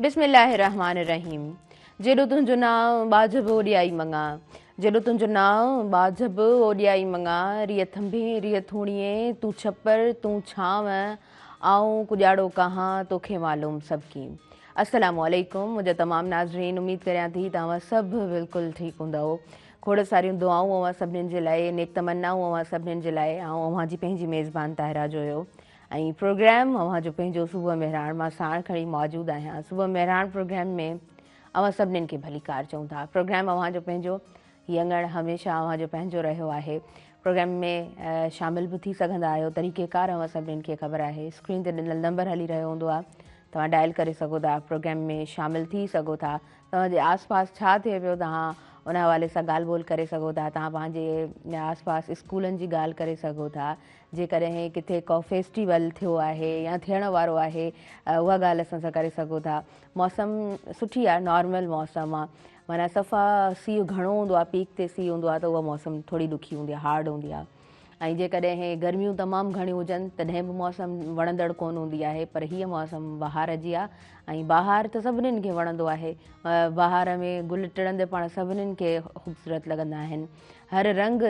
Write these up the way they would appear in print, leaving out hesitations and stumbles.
बिस्मिल्लाहिर्रहमानिर्रहीम। जेॾो तुंहिंजो नाम बाझब ओॾियाई मङा, जेॾो तुंहिंजो नाम बाझब ओॾियाई मङा, रिय थंभे रिय थूणिए तूं छपर तूं छांव, आऊं कुॼाड़ो कहां तोखे मालूम सभु अस्सलामु अलैकुम मुंहिंजा तमामु नाज़रीन, उमेद करियां थी तव्हां सभु बिल्कुलु ठीकु हूंदव। खोड़ सारियूं दुआऊं अवां सभिनीनि जे लाइ, नेक तमन्नाऊं अवां सभिनीनि जे लाइ। ऐं अवां जी पंहिंजी मेज़बान ताहिरा जो हुयो ऐं प्रोग्राम अवां जो पंहिंजो सुबुह मेहरान मां साण खणी मौजूदु आहियां। सुबुह मेहरान प्रोग्राम में अवां सभिनीनि खे भली कार चऊं था। प्रोग्राम अवां जो पंहिंजो यंगड़ हमेशह अवां जो पंहिंजो रहियो आहे। प्रोग्राम में शामिल बि थी सघंदा आहियो। तरीक़ेकार अवां सभिनीनि खे ख़बर आहे। स्क्रीन ते ॾिनल नंबर हली रहियो हूंदो आहे, तव्हां डायल करे सघो था, प्रोग्राम में शामिल थी सघो था। तव्हांजे आस पास छा थिए पियो तव्हां उन हवाले सां ॻाल्हि ॿोल करे सघो था। तव्हां पंहिंजे आस पास स्कूलनि जी ॻाल्हि करे सघो था। जेकॾहिं किथे को फेस्टिवल थियो आहे या थियण वारो आहे, उहा ॻाल्हि असां सां करे सघो था। मौसम सुठी आहे, नॉर्मल मौसम आहे, माना सफ़ा सीउ घणो हूंदो आहे, पीक ते सीउ हूंदो आहे त उहा मौसम थोरी ॾुखी हूंदी आहे, हार्ड हूंदी आहे। ऐं जेकॾहिं गर्मियूं तमामु घणियूं हुजनि तॾहिं बि मौसम वणंदड़ कोन हूंदी आहे, पर हीअ मौसम बहार जी आहे। ऐं बहार त सभिनीनि खे वणंदो आहे। बहार में गुल टिड़ंदे पाण सभिनीनि खे ख़ूबसूरत लॻंदा आहिनि। हर रंग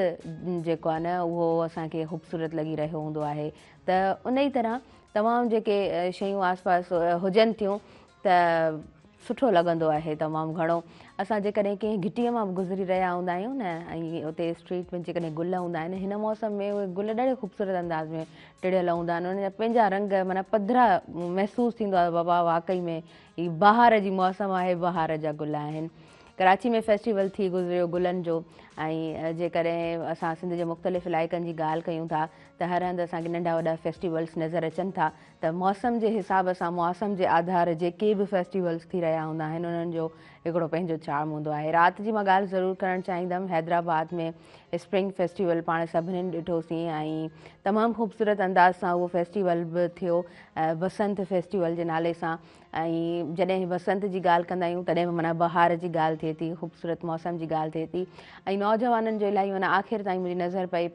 जेको आहे न उहो असांखे ख़ूबसूरत लॻी रहियो हूंदो आहे। त उन ई तरह तमामु जेके शयूं आस पास हुजनि थियूं त सुठो लॻंदो आहे तमामु घणो। असां जेकॾहिं कंहिं घिटीअ मां गुज़री रहिया हूंदा आहियूं न, ऐं उते स्ट्रीट में जेकॾहिं गुल हूंदा आहिनि, हिन मौसम में उहे गुल ॾाढे ख़ूबसूरत अंदाज़ में टिड़ियल हूंदा आहिनि। उनजा पंहिंजा रंग माना पधरा महसूसु थींदो आहे, बाबा वाक़ई में ही बहार जी मौसम आहे, बहार जा गुल आहिनि। कराची में फेस्टिवल थी गुज़रियो गुलनि जो। ऐं जेकॾहिं असां सिंध जे मुख़्तलिफ़ इलाइक़नि जी ॻाल्हि कयूं था त हर हंधि असांखे नंढा वॾा फेस्टिवल्स नज़र अचनि था। त मौसम जे हिसाब सां, मौसम जे आधार जेके बि फेस्टिवल्स थी रहिया हूंदा आहिनि उन्हनि जो हिकिड़ो पंहिंजो चार्म हूंदो आहे। राति जी मां ॻाल्हि ज़रूरु करणु चाहींदमि। हैदराबाद में स्प्रिंग फेस्टिवल पाण सभिनीनि ॾिठोसीं ऐं तमामु ख़ूबसूरत अंदाज़ सां उहो फेस्टिवल बि थियो, बसंत फेस्टिवल जे नाले सां। ऐं जॾहिं बसंत जी ॻाल्हि कंदा आहियूं तॾहिं बि माना बहार जी ॻाल्हि थिए थी, ख़ूबसूरत मौसम जी ॻाल्हि थिए थी। ऐं नौजवाननि जो इलाही माना आख़िर ताईं मुंहिंजी नज़र पई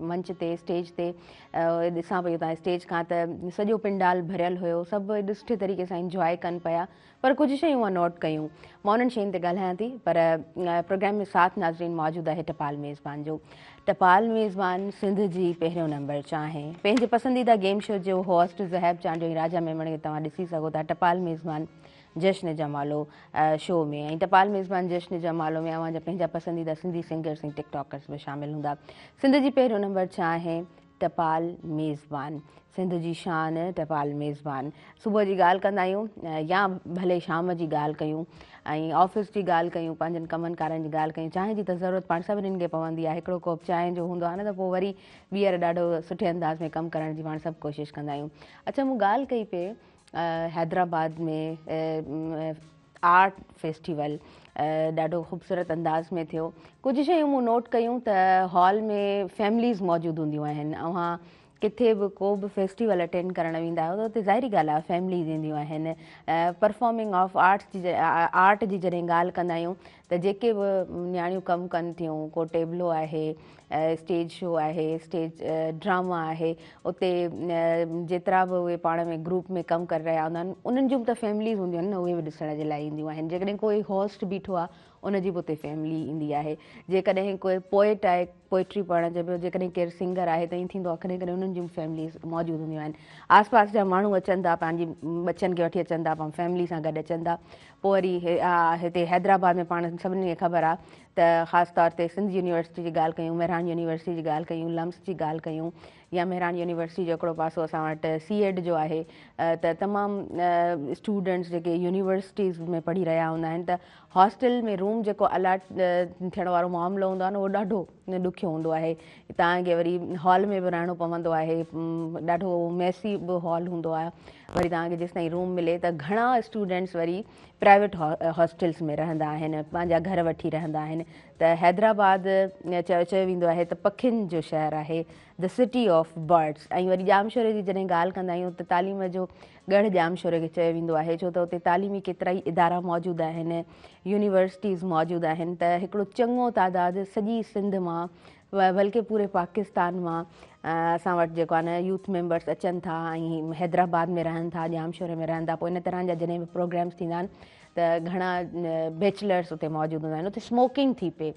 मंच ते, स्टेज ते ॾिसां पई उतां स्टेज खां त सॼो पिंडाल भरियल हुयो, सभु एॾे सुठे तरीक़े सां इंजॉय कनि पिया। पर कुझु शयूं मां नोट कयूं, मां उन्हनि शयुनि ते ॻाल्हायां थी। पर प्रोग्राम में साथ नाज़रीन मौजूदु आहे टपाल मेज़बान जो। टपाल मेज़बान सिंध जी पहिरियों नंबर चाहे पंहिंजे पसंदीदा गेम शो जो होस्ट ज़हैब चांडो ऐं राजा मेमण खे तव्हां ॾिसी सघो था टपाल मेज़बान जश्न जमालो शो में। ऐं टपाल मेज़बान जश्न जमालो में अवां जा पंहिंजा पसंदीदा सिंधी सिंगर्स ऐं टिकटॉकर्स बि शामिल हूंदा। सिंध जी पहिरियों नंबर चाहे टपाल मेज़बान, सिंध जी शान टपाल मेज़बान। सुबुह जी ॻाल्हि कंदा आहियूं या भले शाम जी ॻाल्हि कयूं ऐं ऑफिस जी ॻाल्हि कयूं, पंहिंजनि कमनि कारनि जी ॻाल्हि कयूं, चांहि जी त ज़रूरत पाण सभिनीनि खे पवंदी आहे। हिकिड़ो कोप चांहि जो हूंदो आहे न त पोइ वरी ॿीहर ॾाढो सुठे अंदाज़ में कमु करण जी पाण सभु कोशिशि कंदा आहियूं। अच्छा, मूं ॻाल्हि कई पे हैदराबाद में आर्ट फेस्टिवल ॾाढो ख़ूबसूरत अंदाज़ में थियो। कुझु शयूं मूं नोट कयूं त हॉल में फैमिलीज़ मौजूदु हूंदियूं आहिनि। अवां किथे बि को बि फेस्टिवल अटेंड करणु वेंदा आहियो त उते ज़ाहिरी ॻाल्हि आहे फैमिलीज़ ईंदियूं आहिनि। परफॉर्मिंग ऑफ आर्ट जी जॾहिं ॻाल्हि कंदा आहियूं त जेके बि नियाणियूं कमु कनि थियूं, को टेबलो आहे, स्टेज शो आहे, स्टेज ड्रामा आहे, उते जेतिरा बि उहे पाण में ग्रुप में कमु करे रहिया हूंदा आहिनि उन्हनि जूं बि त फैमिलीज़ हूंदियूं आहिनि न, उहे बि ॾिसण जे लाइ ईंदियूं आहिनि। जेकॾहिं कोई होस्ट बीठो आहे उनजी बि उते फैमिली ईंदी आहे। जेकॾहिं कोई पोइट आहे, पोइट्री पढ़ण जो, जेकॾहिं केरु सिंगर आहे त ईअं थींदो आहे कॾहिं कॾहिं उन्हनि जूं फैमिलीज़ मौजूदु हूंदियूं आहिनि। आस पास जा माण्हू अचनि था, पंहिंजी बचनि खे वठी अचनि था, पाण फैमिली सां गॾु अचनि था। पोइ वरी हिते हैदराबाद में पाण सभिनी खे ख़बर आहे त ख़ासि तौर ते सिंध यूनिवर्सिटी जी ॻाल्हि कयूं, मेहरान यूनिवर्सिटी जी ॻाल्हि कयूं, लम्स जी ॻाल्हि कयूं, या मेहरान यूनिवर्सिटी जो हिकिड़ो पासो असां वटि सीएड जो आहे। त तमामु स्टूडेंट्स जेके यूनिवर्सिटीज़ में पढ़ी रहिया हूंदा आहिनि त हॉस्टल में रूम जेको अलाट थियण वारो मामिलो हूंदो आहे न, उहो ॾाढो ॾुखियो हूंदो आहे। तव्हांखे वरी हॉल में बि रहणो पवंदो आहे, ॾाढो मैसी बि हॉल हूंदो आहे। वरी तव्हांखे जेसि ताईं रूम मिले त घणा स्टूडेंट्स वरी प्राइवेट हॉस्टल्स में रहंदा आहिनि, पंहिंजा घर वठी रहंदा आहिनि। त हैदराबाद चयो वेंदो आहे त पखियुनि जो शहरु आहे, द सिटी ऑफ बर्ड्स। ऐं वरी ॼामशोरे जी जॾहिं ॻाल्हि कंदा आहियूं त तालीम जो गढ़ ॼामशोरे खे चयो वेंदो आहे, छो त उते तालीमी केतिरा ई इदारा मौजूदु आहिनि, यूनिवर्सिटीज़ मौजूदु आहिनि। त हिकिड़ो चङो तादादु सॼी सिंध मां बल्कि पूरे पाकिस्तान मां असां वटि जेको आहे न यूथ मेंबर्स अचनि था ऐं हैदराबाद में रहनि था, जामशोर में रहनि था, पोइ इन तरह जा जॾहिं बि प्रोग्राम्स थींदा आहिनि त घणा बैचलर्स उते मौजूदु हूंदा आहिनि। उते स्मोकिंग थी पए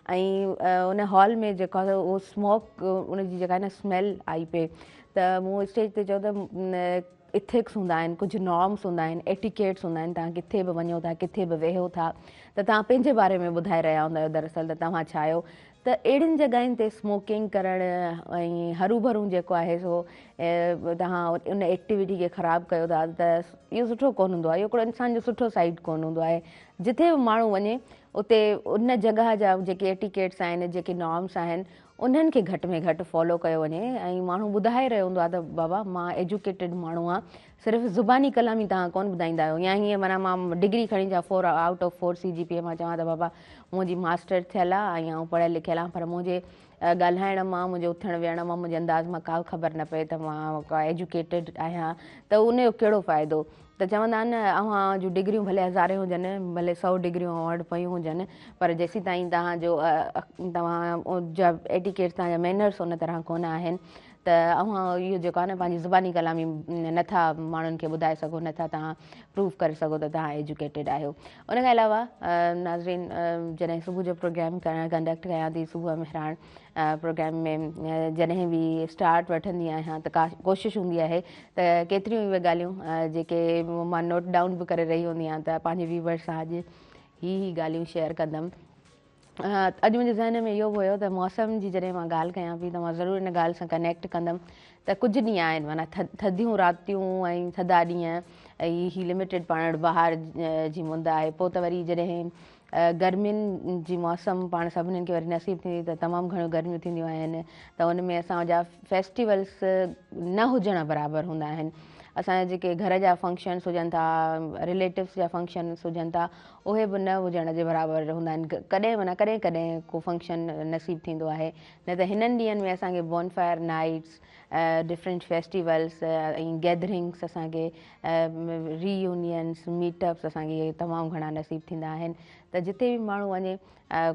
ऐं उन हॉल में जेको आहे उहो स्मोक उनजी जेका आहे न स्मैल आई पए त मूं स्टेज ते चयो त इथिक्स हूंदा आहिनि, कुझु नॉर्म्स हूंदा आहिनि, एटिकेट्स हूंदा आहिनि, तव्हां किथे बि वञो था, किथे बि वेहो था त तव्हां पंहिंजे बारे में ॿुधाए रहिया हूंदा आहियो दरअसल त तव्हां छा आहियो। त अहिड़ियुनि जॻहियुनि ते स्मोकिंग करणु ऐं हरू भरू जेको आहे सो तव्हां उन एक्टिविटी खे ख़राबु कयो था त इहो सुठो कोन हूंदो आहे, इहो हिकिड़ो इंसान जो सुठो साइड कोन हूंदो आहे। जिथे बि माण्हू वञे उते उन जॻह जा जेके एटिकेट्स आहिनि, जेके नॉर्म्स आहिनि, उन्हनि खे घटि में घटि फॉलो कयो वञे ऐं माण्हू ॿुधाए रहियो हूंदो आहे त बाबा मां एजुकेटेड माण्हू आहियां, सिर्फ़ु ज़ुबानी कलामी तव्हां कोन ॿुधाईंदा आहियो या हीअं माना मां डिग्री खणी अचां 4 आउट ऑफ 4 CGPA मां चवां त बाबा मुंहिंजी मास्टर थियल आहे ऐं पढ़ियल लिखियल आहे, पर मुंहिंजे ॻाल्हाइण मां, मुंहिंजे उथण वेहण मां, मुंहिंजे अंदाज़ मां का ख़बर न पए त मां का एजुकेटेड आहियां त उनजो कहिड़ो फ़ाइदो। त चवंदा आहिनि न अव्हां जूं डिग्रियूं भले 1000 हुजनि, भले 100 डिग्रियूं अव्हां वटि पयूं हुजनि, पर जेसीं ताईं तव्हां जा एटिकेट्स, तव्हांजा मैनर्स उन तरह कोन आहिनि त अव्हां इहो जेको आहे न पंहिंजी ज़ुबानी कलामी नथा माण्हुनि खे ॿुधाए सघो, नथा तव्हां प्रूव करे सघो त तव्हां एजुकेटेड आहियो। उन खां अलावा नाज़रीन जॾहिं सुबुह जो प्रोग्राम कंडक्ट कयां थी, सुबुह महिराण प्रोग्राम में जॾहिं बि स्टार्ट वठंदी आहियां त कोशिशि हूंदी आहे त केतिरियूं उहे ॻाल्हियूं जेके मां नोट डाउन बि करे रही हूंदी आहियां त पंहिंजे व्यूवर्स सां अॼु ही ॻाल्हियूं शेयर कंदमि। अॼु मुंहिंजे ज़हन में इहो बि हुयो त मौसम जी जॾहिं मां ॻाल्हि कयां पई त मां ज़रूरु इन ॻाल्हि सां कनेक्ट कंदमि त कुझु ॾींहं आहिनि माना थधियूं रातियूं ऐं थधा ॾींहं ऐं ही लिमिटेड पाण ॿाहिरि जी मुंद आहे, पोइ त वरी जॾहिं गर्मियुनि जी मौसम पाण सभिनीनि खे वरी नसीबु थींदी त तमामु घणियूं गर्मियूं थींदियूं आहिनि त उन में असांजा फेस्टिवल्स न हुजण बराबरि हूंदा आहिनि। असांजा जेके घर जा फंक्शन्स हुजनि था, रिलेटिव्स जा फंक्शन्स हुजनि था, उहे बि न हुजण जे बराबरि हूंदा आहिनि। कॾहिं माना कॾहिं कॾहिं को फंक्शन नसीबु थींदो आहे, न त हिननि ॾींहंनि में असांखे बॉनफायर नाइट्स, डिफरेंट फेस्टिवल्स ऐं गैदरिंग्स, असांखे रीयूनियन्स, मीटअप्स असांखे तमामु घणा नसीबु थींदा आहिनि। त जिते बि माण्हू वञे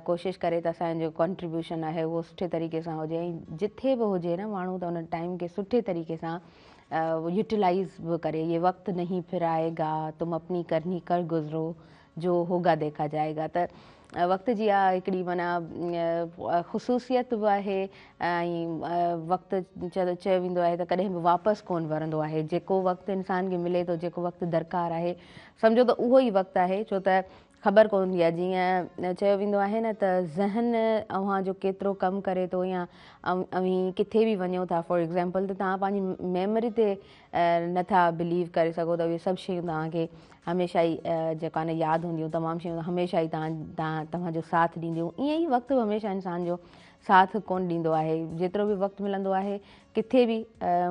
कोशिशि करे त असांजो कॉन्ट्रीब्यूशन आहे उहो सुठे तरीक़े सां हुजे ऐं जिथे बि हुजे न माण्हू त उन टाइम खे सुठे तरीक़े सां यूटिलाइज़ बि करे। ये वक्त नहीं फिर आएगा, तुम अपनी करनी कर गुज़रो, जो होगा देखा जाएगा। त वक़्त जी आहे हिकिड़ी माना ख़ुशूसियत बि आहे ऐं वक़्तु चयो वेंदो आहे त कॾहिं बि वापसि कोन वरंदो आहे। जेको वक़्तु इंसान खे मिले थो, जेको वक़्तु दरकारु आहे, सम्झो त उहो ई वक़्तु आहे, छो त ख़बर कोन हूंदी आहे। जीअं चयो वेंदो आहे न त ज़हन अव्हां जो केतिरो कमु करे थो या अव्हीं किथे बि वञो था फॉर एग्ज़ाम्पल त तव्हां पंहिंजी मेमोरी ते नथा बिलीव करे सघो त उहे सभु शयूं तव्हांखे हमेशह ई जेका न यादि हूंदियूं, तमामु शयूं हमेशह ई तव्हांजो साथ ॾींदियूं। ईअं ई वक़्तु बि हमेशह इंसान जो साथ कोन ॾींदो आहे। जेतिरो बि वक़्तु मिलंदो आहे, किथे बि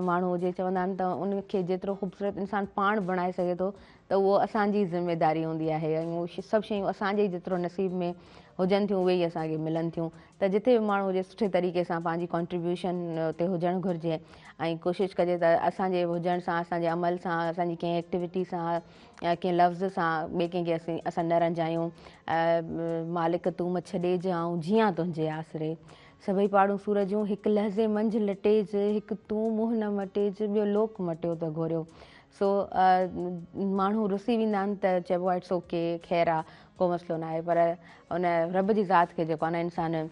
माण्हू हुजे, चवंदा आहिनि त उनखे जेतिरो ख़ूबसूरत इंसान पाण बणाए सघे थो त उहो असांजी ज़िमेदारी हूंदी आहे ऐं उहो सभु शयूं असांजे ई जेतिरो नसीब में हुजनि थियूं उहे ई असांखे मिलनि थियूं। त जिथे बि माण्हू हुजे सुठे तरीक़े सां पंहिंजी कॉन्ट्रीब्यूशन उते हुजणु घुरिजे ऐं कोशिशि कजे त असांजे हुजण सां, असांजे अमल सां, असांजी कंहिं एक्टिविटी सां या कंहिं लफ़्ज़ सां ॿिए कंहिंखे असां न रंजायूं। मालिक तूं मछ ॾिज ऐं जियां तुंहिंजे आसिरे, सभई पाड़ूं सूरजूं हिकु लहज़े मंझि लटेज, हिकु तूं मुंहुं न मटेज, ॿियो लोक मटियो त घुरियो। सो माण्हू रुसी वेंदा आहिनि त चइबो आहे इट्स ओके, ख़ैरु आहे, को मसइलो न आहे, पर उन रब जी ज़ात खे जेको आहे न इंसान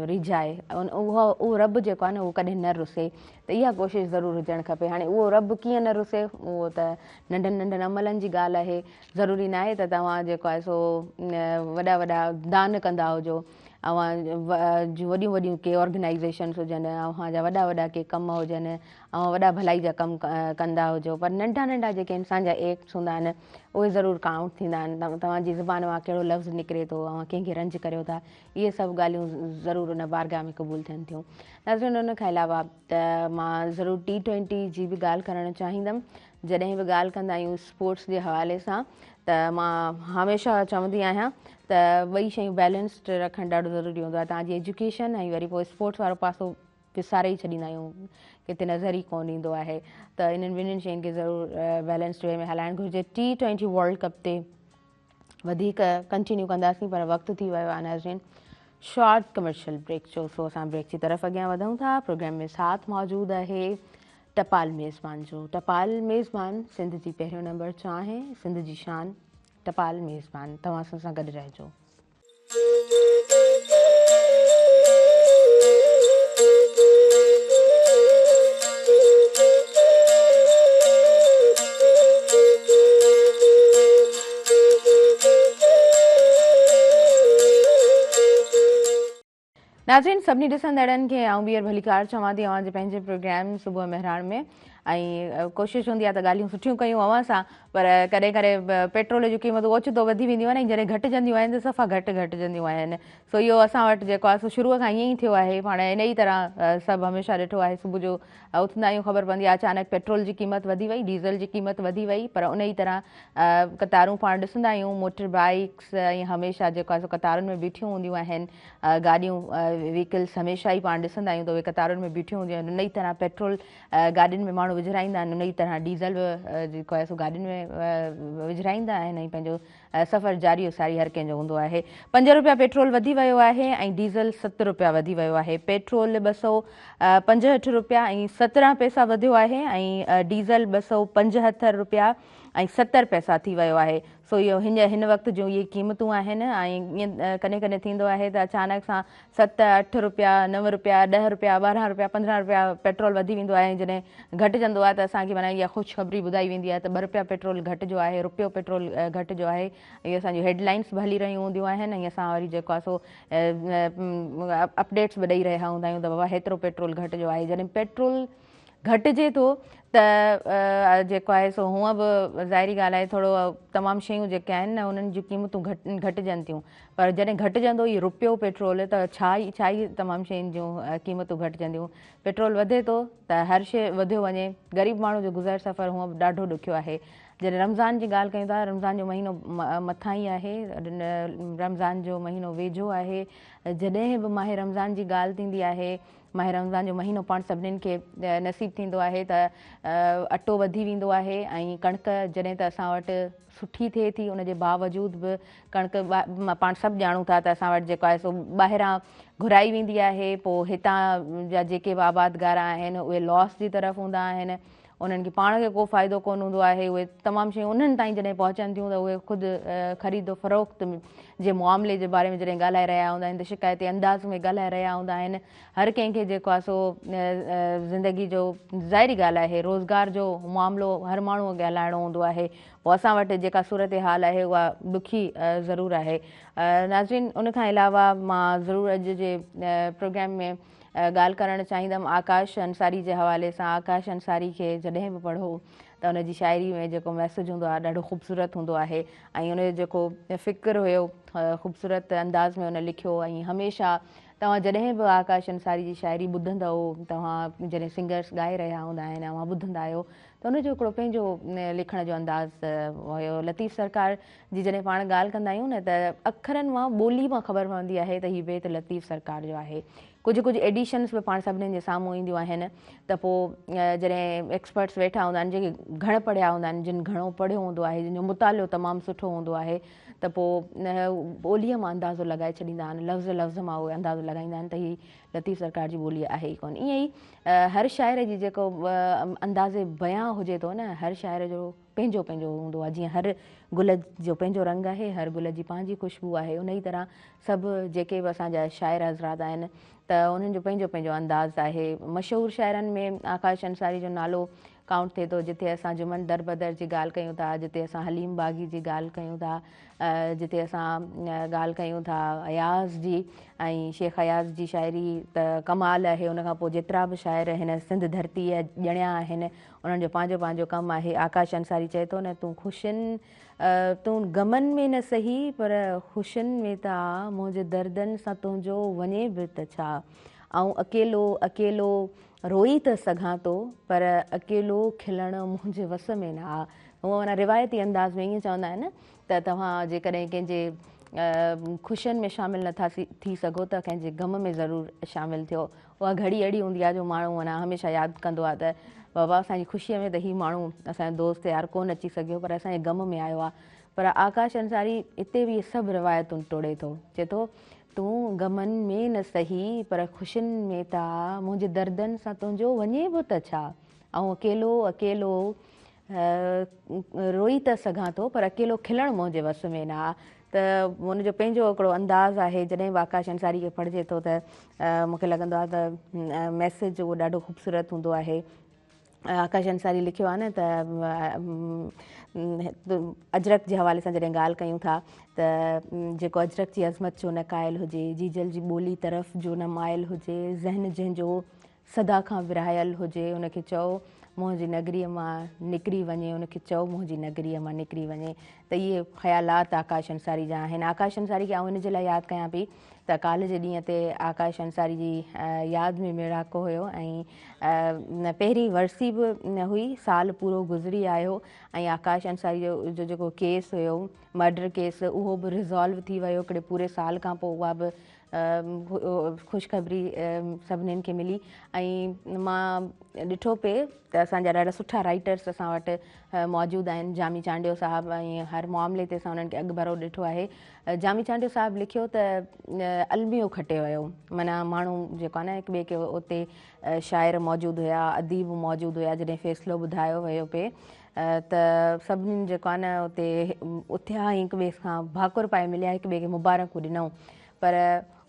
रिझाए, उहो रब जेको आहे न उहो कॾहिं न रुसे। त इहा कोशिशि ज़रूरु हुजणु खपे। हाणे उहो रब कीअं न रुसे, उहो त नंढनि नंढनि अमलनि जी ॻाल्हि आहे। ज़रूरी न आहे त तव्हां जेको आहे सो वॾा वॾा दान कंदा हुजो, वॾियूं वॾियूं के ऑर्गेनाइज़ेशन्स हुजनि, जा वॾा वॾा के कम हुजनि, वॾा भलाई जा कमु कंदा हुजो, पर नंढा नंढा जेके इंसान जा एक्ट्स हूंदा आहिनि उहे ज़रूरु काउंट थींदा आहिनि। तव्हांजी ज़ुबान मां कहिड़ो लफ़्ज़ निकिरे थो, कंहिंखे रंज करियो था, इहे सभु ॻाल्हियूं ज़रूरु उन बारगाह में क़बूल थियनि थियूं। नाज़रीन, उन खां अलावा त मां ज़रूरु T20 जी बि ॻाल्हि करणु चाहींदमि। जॾहिं बि ॻाल्हि कंदा आहियूं स्पोर्ट्स जे हवाले सां त मां हमेशह चवंदी आहियां त ॿई शयूं बैलेंस्ड रखणु ॾाढो ज़रूरी हूंदो आहे। तव्हांजी एजुकेशन ऐं वरी पोइ स्पोर्ट्स वारो पासो विसारे ई छॾींदा आहियूं, किथे नज़र ई कोन ईंदो आहे। त इन्हनि ॿिन्हिनि शयुनि खे ज़रूरु बैलेंस्ड वे में हलाइणु घुरिजे। T20 वर्ल्ड कप ते वधीक कंटिन्यू कंदासीं, पर वक़्तु थी वियो आहे नाज़रीन। शॉर्ट कमर्शियल ब्रेक जो। सो असां ब्रेक की तरफ़ अॻियां वधूं था। प्रोग्राम में साथ मौजूद है टपाल मेज़बान जो। टपाल मेज़बान सिंध जी पहिरियों नंबर चाहे सिंध जी शान टपाल मेज़बान तव्हां सां गॾु रहिजो। नाज़रीन सभिनी ॾिसंदड़नि खे आउं ॿीहर भलीकार चवां थी अव्हां जे पंहिंजे प्रोग्राम सुबुह मेहरान में। ऐं कोशिशि हूंदी आहे त ॻाल्हियूं सुठियूं कयूं अव्हां सां, पर कॾहिं कॾहिं पेट्रोल जूं क़ीमतूं ओचितो वधी वेंदियूं आहिनि ऐं जॾहिं घटिजंदियूं आहिनि त सफ़ा घटिजंदियूं आहिनि। सो इहो असां वटि जेको आहे सो शुरूअ खां ईअं ई थियो आहे। पाण इन ई तरह सभु हमेशह ॾिठो आहे, सुबुह जो उथंदा आहियूं ख़बर पवंदी आहे अचानक पेट्रोल जी क़ीमत वधी वई, डीज़ल जी क़ीमत वधी वई, पर उन ई तरह कतारूं पाण ॾिसंदा आहियूं, मोटर बाइक्स ऐं हमेशह जेको आहे सो कतारुनि में बीठियूं हूंदियूं आहिनि, गाॾियूं व्हीकल्स हमेशह ई पाण ॾिसंदा आहियूं त उहे कतारुनि में बीठियूं हूंदियूं आहिनि। उन ई तरह पेट्रोल गाॾियुनि में माण्हू विझराईंदा आहिनि, उन ई तरह डीज़ल बि जेको आहे सो गाॾियुनि में विझराईंदा आहिनि ऐं पंहिंजो सफ़र जारी सारी हर कंहिंजो हूंदो आहे। 5 रुपया पेट्रोल वधी वियो आहे ऐं डीज़ल 7 रुपया वधी वियो आहे। पेट्रोल 265 रुपया ऐं 17 पैसा वधियो आहे ऐं डीज़ल 275 रुपया ऐं 70 पैसा थी वियो आहे। सो इहो हिन वक़्तु जूं इहे क़ीमतूं आहिनि। ऐं ईअं कॾहिं कॾहिं थींदो आहे त अचानक सां 7-8 रुपया 9 रुपया 10 रुपया 12 रुपया 15 रुपया पेट्रोल वधी वेंदो आहे। जॾहिं घटिजंदो आहे त असांखे माना इहा ख़ुशख़बरी ॿुधाई वेंदी आहे त 2 रुपया पेट्रोल घटिजो आहे, रुपयो पेट्रोल घटिजो आहे। इहे असांजी हेडलाइंस बि हली रहियूं हूंदियूं आहिनि ऐं असां वरी जेको आहे सो अपडेट्स बि ॾेई रहिया हूंदा आहियूं त बाबा हेतिरो पेट्रोल घटिजो आहे। जॾहिं पेट्रोल घटिजे थो त जेको आहे सो हूअं बि ज़ाहिरी ॻाल्हि आहे थोरो तमामु शयूं जेके आहिनि न उन्हनि जूं क़ीमतूं घटिजनि थियूं, पर जॾहिं घटिजंदो ई रुपयो पेट्रोल त छा ई तमामु शयुनि जूं क़ीमतूं घटिजंदियूं। पेट्रोल वधे थो त हर शइ वधियो वञे। ग़रीब माण्हू जो गुज़र सफ़र हूअं बि ॾाढो ॾुखियो आहे। जॾहिं रमज़ान जी ॻाल्हि कयूं था, रमज़ान जो महीनो मथां ई आहे, रमज़ान जो महीनो वेझो आहे। जॾहिं बि माहे रमज़ान जी ॻाल्हि थींदी आहे, माहे रमज़ान जो महीनो पाण सभिनीनि खे नसीबु थींदो आहे त अटो वधी वेंदो आहे ऐं कणिक जॾहिं त असां वटि सुठी थिए थी, उनजे बावजूद बि कणिक पाण सभु ॼाणूं था त असां वटि जेको आहे सो ॿाहिरां घुराई वेंदी आहे। पोइ हितां जा जेके बि आबादगार आहिनि उहे लॉस जी तरफ़ हूंदा आहिनि, उन्हनि खे पाण खे को फ़ाइदो कोन हूंदो आहे। उहे तमामु शयूं उन्हनि ताईं जॾहिं पहुचनि थियूं त उहे ख़ुदि ख़रीदो फ़रोख़्त जे मामले जे बारे में जॾहिं ॻाल्हाए रहिया हूंदा आहिनि त शिकायती अंदाज़ में ॻाल्हाए रहिया हूंदा आहिनि। हर कंहिंखे जेको आहे सो ज़िंदगी जो ज़ाहिरी ॻाल्हि आहे रोज़गार जो मामिलो हर माण्हूअ खे हलाइणो हूंदो आहे। पोइ असां वटि जेका सूरत हाल आहे उहा ॾुखी ज़रूरु आहे। नाज़रीन उन खां अलावा मां ज़रूरु अॼु जे प्रोग्राम में ॻाल्हि करणु चाहींदमि आकाश अंसारी जे हवाले सां। आकाश अंसारी खे जॾहिं बि पढ़ो त उनजी शाइरी में जेको मैसेज हूंदो आहे ॾाढो ख़ूबसूरत हूंदो आहे ऐं उनजो जेको फ़िक्रु हुयो ख़ूबसूरत अंदाज़ में उन लिखियो। ऐं हमेशह तव्हां जॾहिं बि आकाश अंसारी जी शाइरी ॿुधंदव, तव्हां जॾहिं सिंगर्स ॻाए रहिया हूंदा आहिनि तव्हां ॿुधंदा आहियो त उनजो हिकिड़ो पंहिंजो लिखण जो अंदाज़ हुयो। लतीफ़ सरकार जी जॾहिं पाण ॻाल्हि कंदा आहियूं न त अखरनि मां ॿोली मां ख़बर पवंदी आहे त हीउ बेत लतीफ़ सरकार जो आहे। कुझु एडिशन्स बि पाण सभिनीनि जे साम्हूं ईंदियूं आहिनि त पोइ जॾहिं एक्सपर्ट्स वेठा हूंदा आहिनि जेके घण पढ़िया हूंदा आहिनि, जिन घणो पढ़ियो हूंदो आहे, जिन जो मुतालो तमामु सुठो हूंदो आहे, त पोइ ॿोलीअ मां अंदाज़ो लॻाए छॾींदा आहिनि, लफ़्ज़ मां उहे अंदाज़ो लॻाईंदा आहिनि त हीअ लतीफ़ सरकार जी ॿोली आहे ई कोन। ईअं ई हर शाइर जी जेको अंदाज़े बयां हुजे थो न, हर शाइर जो पंहिंजो पंहिंजो हूंदो आहे। जीअं हर गुल जो पंहिंजो रंग आहे, हर गुल जी पंहिंजी ख़ुशबू आहे, उन ई तरह सभु जेके बि असांजा शाइर हज़रात आहिनि त उन्हनि जो पंहिंजो पंहिंजो अंदाज़ आहे। मशहूरु शाइरनि में आकाश अंसारी जो नालो काउंट थिए थो। जिथे असां जुमन दरबदर जी ॻाल्हि कयूं था, जिथे असां हलीम बाग़ी जी ॻाल्हि कयूं था, जिथे असां ॻाल्हि कयूं था अयाज़ जी ऐं शेख अयाज़ जी शाइरी त कमाल आहे। उनखां पोइ जेतिरा बि शाइर हिन सिंध धरतीअ ॼणिया आहिनि उन्हनि जो पंहिंजो पंहिंजो कमु आहे। आकाश अंसारी चए थो न, तूं गमनि में न सही पर ख़ुशियुनि में त आ, मुंहिंजे दर्दनि सां तुंहिंजो वञे बि त छा। ऐं अकेलो अकेलो रोई त सघां थो पर अकेलो खिलणु मुंहिंजे वस में न आ। हूअं माना रिवायती अंदाज़ में ईअं चवंदा आहिनि त तव्हां जेकॾहिं कंहिंजे ख़ुशियुनि में शामिलु नथा थी सघो त कंहिंजे ग़म में ज़रूरु शामिलु थियो। उहा घड़ी अहिड़ी हूंदी आहे जो माण्हू माना हमेशह यादि कंदो आहे त बाबा असांजी ख़ुशीअ में त हीउ माण्हू असांजो दोस्त यार कोन अची सघियो पर असांजे ग़म में आयो आहे। पर आकाश अंसारी हिते बि सभु रिवायतूं टोड़े थो। चए थो तूं गमनि में न सही पर ख़ुशियुनि में त आ, मुंहिंजे दर्दनि सां तुंहिंजो वञे बि त छा। ऐं अकेलो अकेलो रोई त सघां थो पर अकेलो खिलणु मुंहिंजे वस में न आ। त हुनजो पंहिंजो हिकिड़ो अंदाज़ आहे, जॾहिं बि आकाश अंसारी खे पढ़िजे थो त मूंखे लॻंदो आहे त मैसेज उहो ॾाढो ख़ूबसूरत हूंदो आहे। आकाश अंसारी लिखियो आहे न त अजरक जे हवाले सां जॾहिं ॻाल्हि कयूं था त जेको अजरक जी अज़मत जो न क़ाइल हुजे, जीजल जी ॿोली तरफ़ जो न माइल हुजे, ज़हन जंहिंजो सदा खां विरहायल हुजे, उनखे चओ मुंहिंजी नगरीअ मां निकिरी वञे, उनखे चओ मुंहिंजी नगरीअ मां निकिरी वञे। त इहे ख़्यालात आकाश अंसारी जा आहिनि। आकाश अंसारी खे आउं इन जे लाइ यादि कयां पई त काल्ह जे ॾींहं ते आकाश अंसारी जी यादि में मिड़ाको हुयो ऐं पहिरीं वरसी बि हुई, साल पूरो गुज़री आयो ऐं आकाश अंसारी जो जेको केस हुयो, मर्डर केस, उहो बि रिज़ॉल्व थी वियो हिकिड़े पूरे साल खां पोइ। उहा बि ख़ुशख़बरी सभिनीनि खे मिली ऐं मां ॾिठो पिए त असांजा ॾाढा सुठा राइटर्स असां वटि मौजूदु आहिनि। जामी चांडियो साहिबु, ऐं हर मामले ते असां उन्हनि खे अॻुभरो ॾिठो आहे। जामी चांडियो साहिबु लिखियो त अलमियो खटे वियो, माना माण्हू जेको आहे न हिक ॿिए खे उते शाइर मौजूदु हुया, अदीब मौजूदु हुया, जॾहिं फ़ैसिलो ॿुधायो वियो पिए त सभिनीनि जेको आहे न उते उथिया हिक ॿिए खां भाकुर पाए मिलिया, हिक ॿिए खे मुबारकूं ॾिनऊं। पर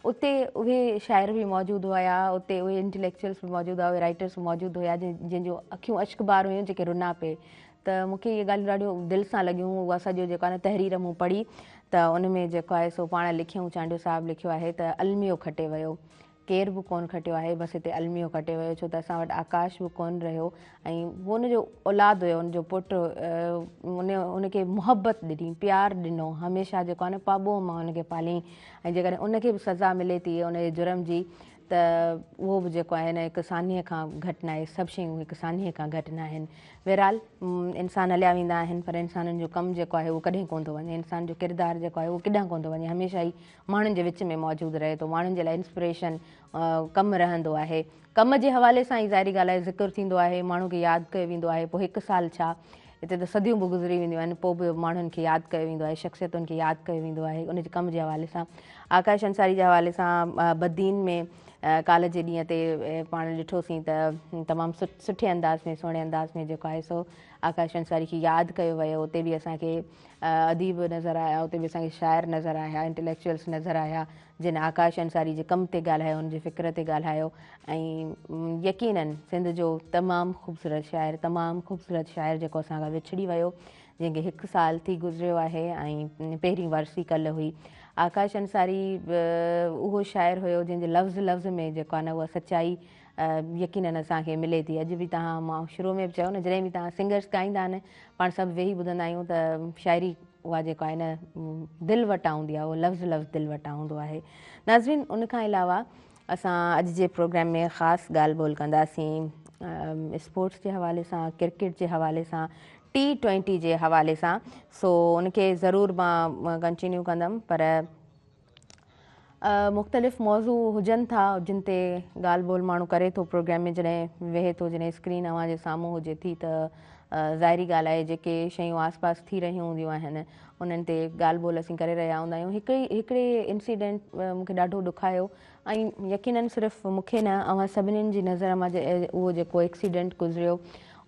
उते उहे शाइर बि मौजूदु हुया, उते उहे इंटेलेक्चुअल्स बि मौजूदु हुआ, उहे राइटर्स बि मौजूदु हुया जंहिंजूं अखियूं अश्कबार हुयूं जेके रुना पिए। त मूंखे इहे ॻाल्हियूं ॾाढियूं दिलि सां लॻियूं। उहा सॼो जेको आहे न तहरीर मूं पढ़ी त उन में जेको आहे सो पाण लिखियऊं, चांडियो साहिबु लिखियो आहे त अलमियो खटे वियो, केर बि कोन खटियो आहे, बसि हिते अलमियो खटे वियो, छो त असां वटि आकाश बि कोन रहियो ऐं उहो हुनजो औलाद हुयो, हुनजो पुटु, उनखे मुहबत ॾिनी, प्यारु ॾिनो, हमेशह जेको आहे न पाॿो मां हुनखे पालियईं ऐं जेकॾहिं उनखे बि सज़ा मिले थी उनजे जुर्म जी त उहो बि जेको आहे न हिकु सान्हीअ खां घटि न आहे। सभु शयूं हिकु सान्हीअ खां घटि न आहिनि। बहरहाल इंसान हलिया वेंदा आहिनि पर इंसाननि जो कमु जेको आहे उहो कॾहिं कोन थो वञे, इंसान जो किरदारु जेको आहे उहो किॾां कोन थो वञे, हमेशह ई माण्हुनि जे विच में मौजूदु रहे थो, माण्हुनि जे लाइ इंस्पिरेशन कमु रहंदो आहे। कम जे हवाले सां ई ज़ाहिरी ॻाल्हि आहे ज़िक्र थींदो आहे, माण्हू खे यादि कयो वेंदो आहे। पोइ हिकु साल छा, हिते त सदियूं बि गुज़री वेंदियूं आहिनि, पोइ बि माण्हुनि खे यादि कयो वेंदो आहे, शख़्सियतुनि खे यादि कयो वेंदो आहे उनजे कम जे हवाले सां। आकाश अंसारी जे हवाले सां बदीन में काल्ह जे ॾींहं ते पाण ॾिठोसीं त तमामु सुठे अंदाज़ में, सुहिणे अंदाज़ में जेको आहे सो आकाश अंसारी खे यादि कयो वियो। उते बि असांखे अदीब नज़र आया, उते बि असांखे शाइर नज़र आया, इंटेलेक्चुअल्स नज़र आया जिन आकाश अंसारी जे कम ते ॻाल्हायो, हुनजे फ़िक्र ते ॻाल्हायो ऐं यकीननि सिंध जो तमामु ख़ूबसूरत शाइर, तमामु ख़ूबसूरत शाइर जेको असां खां विछड़ी वियो, जंहिंखे हिकु साल थी गुज़रियो आहे ऐं पहिरीं वरसी काल्ह हुई। आकाश अंसारी उहो शाइर हुयो जंहिंजे लफ़्ज़ लफ़्ज़ में जेको आहे न उहा सचाई यकीननि असांखे मिले थी। अॼु बि तव्हां, मां शुरू में बि चयो न, जॾहिं बि तव्हां सिंगर्स ॻाईंदा आहिनि पाण सभु वेही ॿुधंदा आहियूं त शाइरी उहा जेको आहे न दिलि वटां हूंदी आहे, उहो लफ़्ज़ लफ़्ज़ दिलि वटां हूंदो आहे। नाज़रीन, उनखां अलावा असां अॼु जे प्रोग्राम में ख़ासि ॻाल्हि ॿोल कंदासीं स्पोर्ट्स जे हवाले सां, क्रिकेट जे हवाले सां, T20 जे हवाले सां। सो उनखे ज़रूरु मां कंटिन्यू कंदमि पर मुख़्तलिफ़ मौज़ू हुजनि था जिन ते ॻाल्हि ॿोल माण्हू करे थो प्रोग्राम में, जॾहिं वेहे थो, जॾहिं स्क्रीन अव्हां जे साम्हूं हुजे थी त ज़ाहिरी ॻाल्हि आहे जेके शयूं आस पास थी रहियूं हूंदियूं आहिनि उन्हनि ते ॻाल्हि ॿोल असीं करे रहिया हूंदा आहियूं। हिकिड़े इंसिडेंट मूंखे ॾाढो ॾुखायो ऐं यकीननि सिर्फ़ु मूंखे न, अव्हां सभिनीनि जी नज़र मां उहो जेको एक्सीडेंट गुज़रियो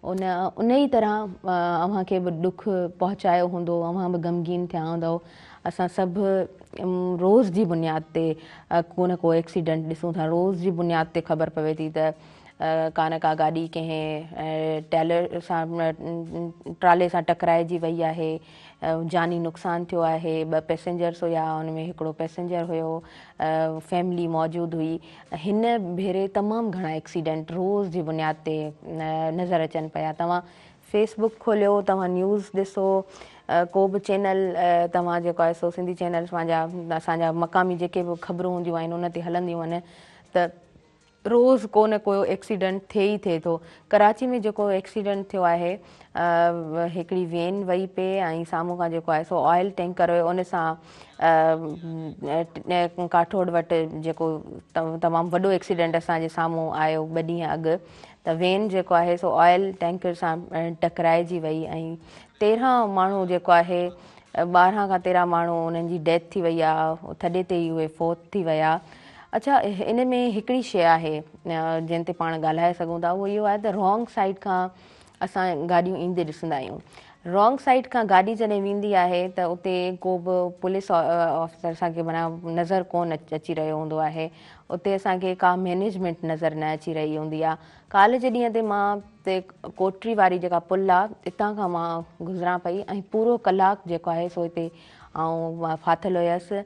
उन ई तरह अव्हांखे बि ॾुखु पहुचायो हूंदो, अव्हां बि ग़मगीन थिया हूंदव। असां सभु रोज़ जी बुनियाद ते को न को एक्सीडेंट ॾिसूं था, रोज़ जी बुनियाद ते ख़बर पवे थी त का न का गाॾी कंहिं ट्राले सां टकराइजी वई आहे, जानी नुक़सानु थियो आहे। 2 पैसेंजर्स हुया, हुनमें हिकिड़ो पैसेंजर हुयो, फैमिली मौजूदु हुई। हिन भेरे तमामु घणा एक्सीडेंट रोज़ जी बुनियाद ते नज़र अचनि पिया। तव्हां फेसबुक खोलियो, तव्हां न्यूज़ ॾिसो, को बि चैनल तव्हां जेको आहे सो सिंधी चैनल्स पंहिंजा असांजा मक़ामी जेके बि ख़बरूं हूंदियूं आहिनि उन ते हलंदियूं आहिनि त रोज़ को न को एक्सीडेंट थिए थो। कराची में जेको एक्सीडेंट थियो आहे, हिकिड़ी वेन वई पिए ऐं साम्हूं खां जेको आहे सो ऑयल टैंकर हुयो, उन सां काठोड़ वटि जेको तमामु वॾो एक्सीडेंट असांजे साम्हूं आयो 2 ॾींहं अॻु। त वेन जेको आहे सो ऑयल टैंकर सां टकराइजी वई ऐं 13 माण्हू जेको आहे 12 खां 13 माण्हू उन्हनि जी डेथ थी वई आहे, थॾे ते ई उहे फोत थी विया। अच्छा, इन में हिकिड़ी शइ आहे जिन ते पाण ॻाल्हाए सघूं था, उहो इहो आहे त रॉन्ग साइड खां असां गाॾियूं ईंदे ॾिसंदा आहियूं। रॉन्ग साइड खां गाॾी जॾहिं वेंदी आहे त उते को बि पुलिस ऑफिसर असांखे माना नज़र कोन अची रहियो हूंदो आहे, उते असांखे का मैनेजमेंट नज़र न अची रही हूंदी आहे। काल्ह जे ॾींहं ते मां उते कोटरी वारी जेका पुल आहे हितां खां मां गुज़रां पई ऐं पूरो कलाकु जेको आहे सो हिते ऐं फाथल हुयसि।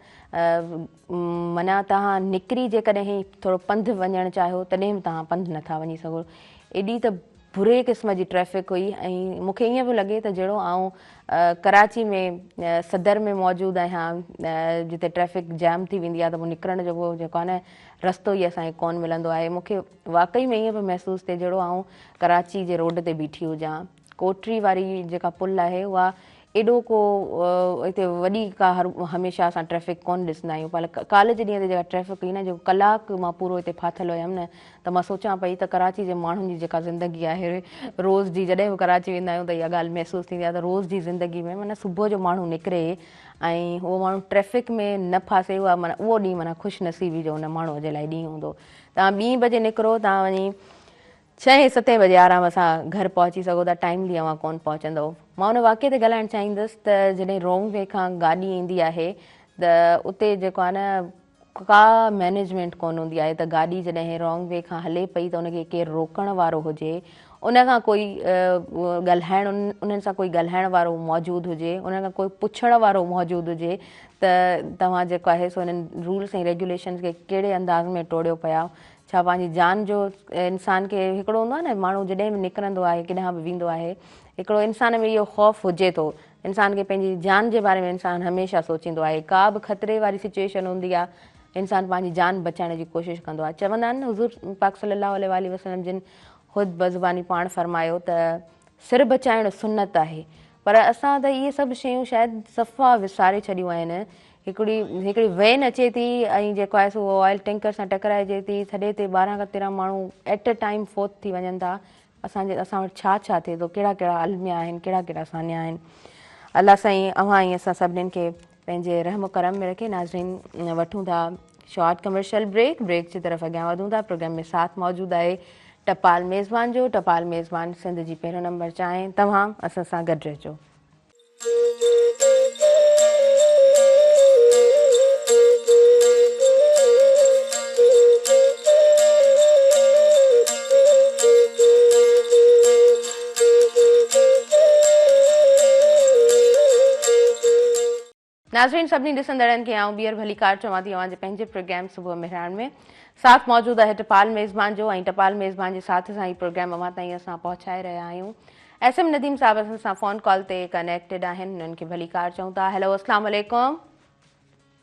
माना तव्हां निकिरी जेकॾहिं थोरो पंधु वञणु चाहियो तॾहिं बि तव्हां पंधु नथा वञी सघो, एॾी त बुरे क़िस्म जी ट्रैफ़िक हुई। ऐं मूंखे ईअं बि लॻे त जहिड़ो आउं कराची में सदर में मौजूदु आहियां जिते ट्रैफ़िक जैम थी वेंदी आहे त पोइ निकिरण जो जेको आहे न रस्तो ई असांखे कोन मिलंदो आहे। मूंखे वाक़ई में ईअं बि महसूसु थिए जहिड़ो आउं कराची जे रोड ते बीठी हुजां। कोटरी वारी जेका पुल आहे उहा एॾो को हिते वॾी का हमेशह असां ट्रैफ़िक कोन ॾिसंदा आहियूं, पर काल्ह जे ॾींहं ते जेका ट्रैफ़िक हुई न, जो कलाकु मां पूरो हिते फाथल हुयमि न, त मां सोचां पई त कराची जे माण्हुनि जी जेका ज़िंदगी आहे रोज़ जी, जॾहिं बि कराची वेंदा आहियूं त इहा ॻाल्हि महसूसु थींदी आहे त रोज़ जी ज़िंदगी में माना सुबुह जो माण्हू निकिरे ऐं उहो माण्हू ट्रैफ़िक में न फासे, उहा माना उहो ॾींहुं माना ख़ुशनसीबी जो हुन माण्हूअ जे लाइ ॾींहुं हूंदो। तव्हां 2 बजे निकिरो, तव्हां वञी 6-7 बजे आराम सां घर पहुची सघो था, टाइमली अव्हां कोन पहुचंदव। मां हुन वाक़े ते ॻाल्हाइणु चाहींदसि त जॾहिं रॉन्ग वे खां गाॾी ईंदी आहे त उते जेको आहे न का मैनेजमेंट कोन हूंदी आहे, त गाॾी जॾहिं रॉन्ग वे खां हले पई त उनखे केरु रोकण वारो हुजे, उन खां कोई ॻाल्हाइण उन्हनि सां कोई ॻाल्हाइण वारो मौजूदु हुजे, उन खां कोई पुछण वारो मौजूदु हुजे त तव्हां जेको आहे सो हिननि रूल्स ऐं रेगुलेशन्स खे कहिड़े अंदाज़ में टोड़ियो पिया। छा पंहिंजी जान जो इंसान खे हिकिड़ो हूंदो आहे न, माण्हू जॾहिं बि निकिरंदो आहे केॾांहुं बि वेंदो आहे, हिकिड़ो इंसान में इहो ख़ौफ़ हुजे थो, इंसान खे पंहिंजी जान जे बारे में इंसान हमेशह सोचींदो आहे। का बि ख़तरे वारी सिचुएशन हूंदी आहे इंसान पंहिंजी जान बचाइण जी कोशिशि कंदो आहे। चवंदा आहिनि न हुज़ूर पाक सल्लल्लाहु अलैहि वसल्लम जिन ख़ुदि बज़बानी पाण फरमायो त सिर बचाइणु सुन्नत आहे, पर असां त इहे सभु शयूं शायदि सफ़ा विसारे छॾियूं आहिनि। हिकिड़ी वैन अचे थी ऐं जेको आहे सो ऑयल टैंकर सां टकराइजे थी, थॾे ते 12 खां 13 माण्हू एट अ टाइम फोत थी वञनि था। असां वटि छा थिए थो, कहिड़ा कहिड़ा अलमिया आहिनि, कहिड़ा कहिड़ा सान्या आहिनि। अलाह साईं अव्हां ई असां सभिनीनि खे पंहिंजे रहम करम में रखे। नाज़रीन, वठूं था शॉर्ट कमर्शियल ब्रेक जी तरफ़ अॻियां वधूं था। प्रोग्राम में साथ मौजूदु आहे टपाल मेज़बान जो। टपाल मेज़बान सिंध जी पहिरियों नंबर चांहि, तव्हां असां सां गॾु रहिजो। नाज़रीन, सभिनी ॾिसंदड़नि खे आउं ॿीहर भली कार चवां थी अव्हांजे पंहिंजे प्रोग्राम सुबुह मेहरान में। साथ मौजूदु आहे टपाल मेज़बान जो, ऐं टपाल मेज़बान जे साथ सां ई प्रोग्राम अव्हां ताईं असां पहुचाए रहिया आहियूं। SM नदीम साहब असां सां फ़ोन कॉल ते कनेक्टेड आहिनि, उन्हनि खे भली कार चऊं था। हेलो, अस्सलाम वालेकुम।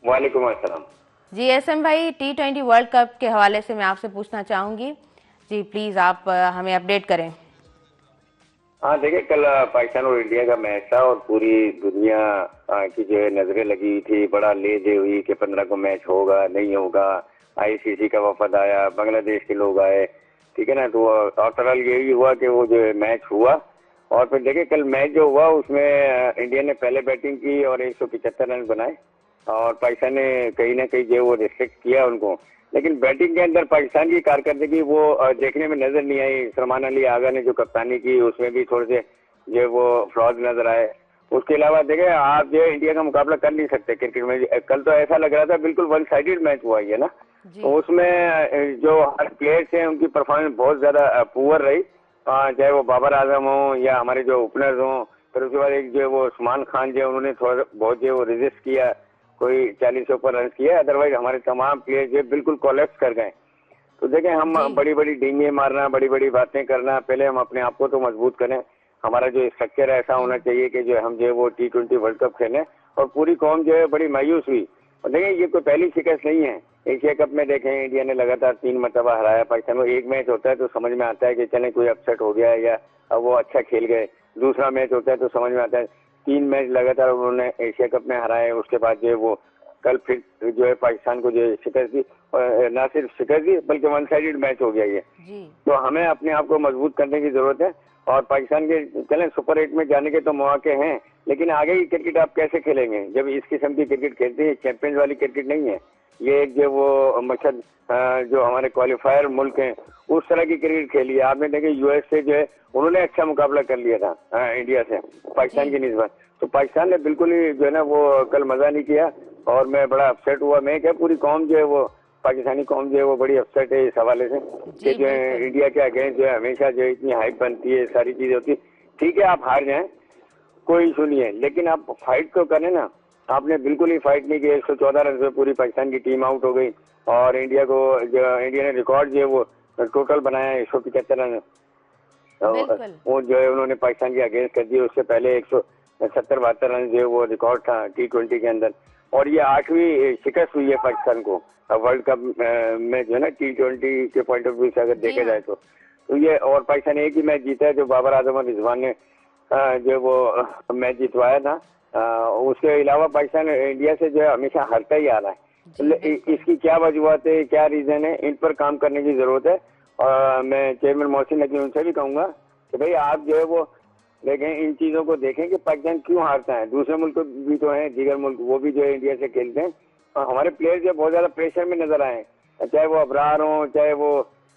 वालेकुम अस्सलाम। जी SM भाई, T20 वर्ल्ड कप के हवाले से मैं आपसे पूछना चाहूँगी जी, प्लीज़ आप हमें अपडेट करें। हाँ, देखिए कल पाकिस्तान और इंडिया का मैच था और पूरी दुनिया की जो है नजरें लगी थी, बड़ा लेजे हुई कि 15 को मैच होगा नहीं होगा। ICC का वफद आया, बांग्लादेश के लोग आए, ठीक है ना। तो ओवरऑल यही हुआ कि वो जो है मैच हुआ। और फिर देखिए कल मैच जो हुआ उसमें इंडिया ने पहले बैटिंग की और 175 रन बनाए और पाकिस्तान ने कहीं ना कहीं जो वो रिस्ट्रिक्ट किया उनको। लेकिन बैटिंग के अंदर पाकिस्तान की कारकर्दगी वो देखने में नजर नहीं आई। सलमान अली आगा ने जो कप्तानी की उसमें भी थोड़े से जो वो फ्लॉज नजर आए। उसके अलावा देखें आप जो इंडिया का मुकाबला कर नहीं सकते क्रिकेट में। कल तो ऐसा लग रहा था बिल्कुल वन साइडेड मैच हुआ है ना। तो उसमें जो हर प्लेयर्स हैं उनकी परफॉर्मेंस बहुत ज्यादा पुअर रही, चाहे वो बाबर आजम हो या हमारे जो ओपनर्स हों। फिर उसके बाद एक जो वो उस्मान खान जो उन्होंने थोड़ा बहुत जो वो रेजिस्ट किया, कोई 40 से ऊपर रन किया, अदरवाइज हमारे तमाम प्लेयर जो बिल्कुल कोलैप्स कर गए। तो देखें हम बड़ी बड़ी डींगे मारना, बड़ी बड़ी बातें करना, पहले हम अपने आप को तो मजबूत करें। हमारा जो स्ट्रक्चर ऐसा होना चाहिए कि जो हम जो वो T20 वर्ल्ड कप खेलें। और पूरी कौम जो है बड़ी मायूस हुई। और देखें ये कोई पहली शिकस्त नहीं है। एशिया कप में देखें इंडिया ने लगातार 3 मरतबा हराया पाकिस्तान को। एक मैच होता है तो समझ में आता है कि चलें कोई अपसेट हो गया है या अब वो अच्छा खेल गए। दूसरा मैच होता है तो समझ में आता है 3 मैच लगातार उन्होंने एशिया कप में हराए। उसके बाद जो है वो कल फिर जो है पाकिस्तान को जो है शिकस्त दी, और ना सिर्फ शिकस्त दी बल्कि वन साइडेड मैच हो गया ये। तो हमें अपने आप को मजबूत करने की जरूरत है। और पाकिस्तान के चलें सुपर 8 में जाने के तो मौके हैं, लेकिन आगे की क्रिकेट आप कैसे खेलेंगे जब इस किस्म की क्रिकेट खेलते हैं? चैंपियंस वाली क्रिकेट नहीं है ये, एक जो वो मकसद जो हमारे क्वालिफायर मुल्क हैं उस तरह की क्रिकेट खेली है। आपने देखे यूएस से जो है उन्होंने अच्छा मुकाबला कर लिया था इंडिया से पाकिस्तान की निस्बत। तो पाकिस्तान ने बिल्कुल ही जो है ना वो कल मजा नहीं किया और मैं बड़ा अपसेट हुआ। मैं क्या पूरी कौम जो है वो पाकिस्तानी कौम जो है वो बड़ी अपसेट है इस हवाले से कि जो है इंडिया के अगेंस्ट जो है हमेशा जो इतनी हाइप बनती है, सारी चीजें होती है। ठीक है आप हार जाएं कोई इशू नहीं है, लेकिन आप फाइट तो करें ना। आपने बिल्कुल ही फाइट नहीं की। 114 रन से पूरी पाकिस्तान की टीम आउट हो गई और इंडिया ने रिकॉर्ड जो है वो टोटल बनाया 175 रन। वो जो है उन्होंने पाकिस्तान के अगेंस्ट कर दिए। उससे पहले 170-72 रन जो है वो रिकॉर्ड था T20 के अंदर। और ये 8वीं शिकस्त हुई है पाकिस्तान को वर्ल्ड कप में जो है ना T20 के पॉइंट ऑफ व्यू से अगर देखा जाए तो ये। और पाकिस्तान एक ही मैच जीता है जो बाबर आजम और रिजवान ने जो वो मैच जितवाया था। उसके अलावा पाकिस्तान इंडिया से जो है हमेशा हारता ही आ रहा है। इसकी क्या वजूहत है, क्या रीजन है, इन पर काम करने की जरूरत है। और मैं चेयरमैन मोहसिन नकवी उनसे भी कहूंगा कि भाई आप जो है वो देखें, इन चीजों को देखें कि पाकिस्तान क्यों हारता है। दूसरे मुल्क भी तो हैं, दीगर मुल्क वो भी जो है इंडिया से खेलते हैं और हमारे प्लेयर जो बहुत ज्यादा प्रेशर में नजर आए, चाहे वो अबरार हो, चाहे वो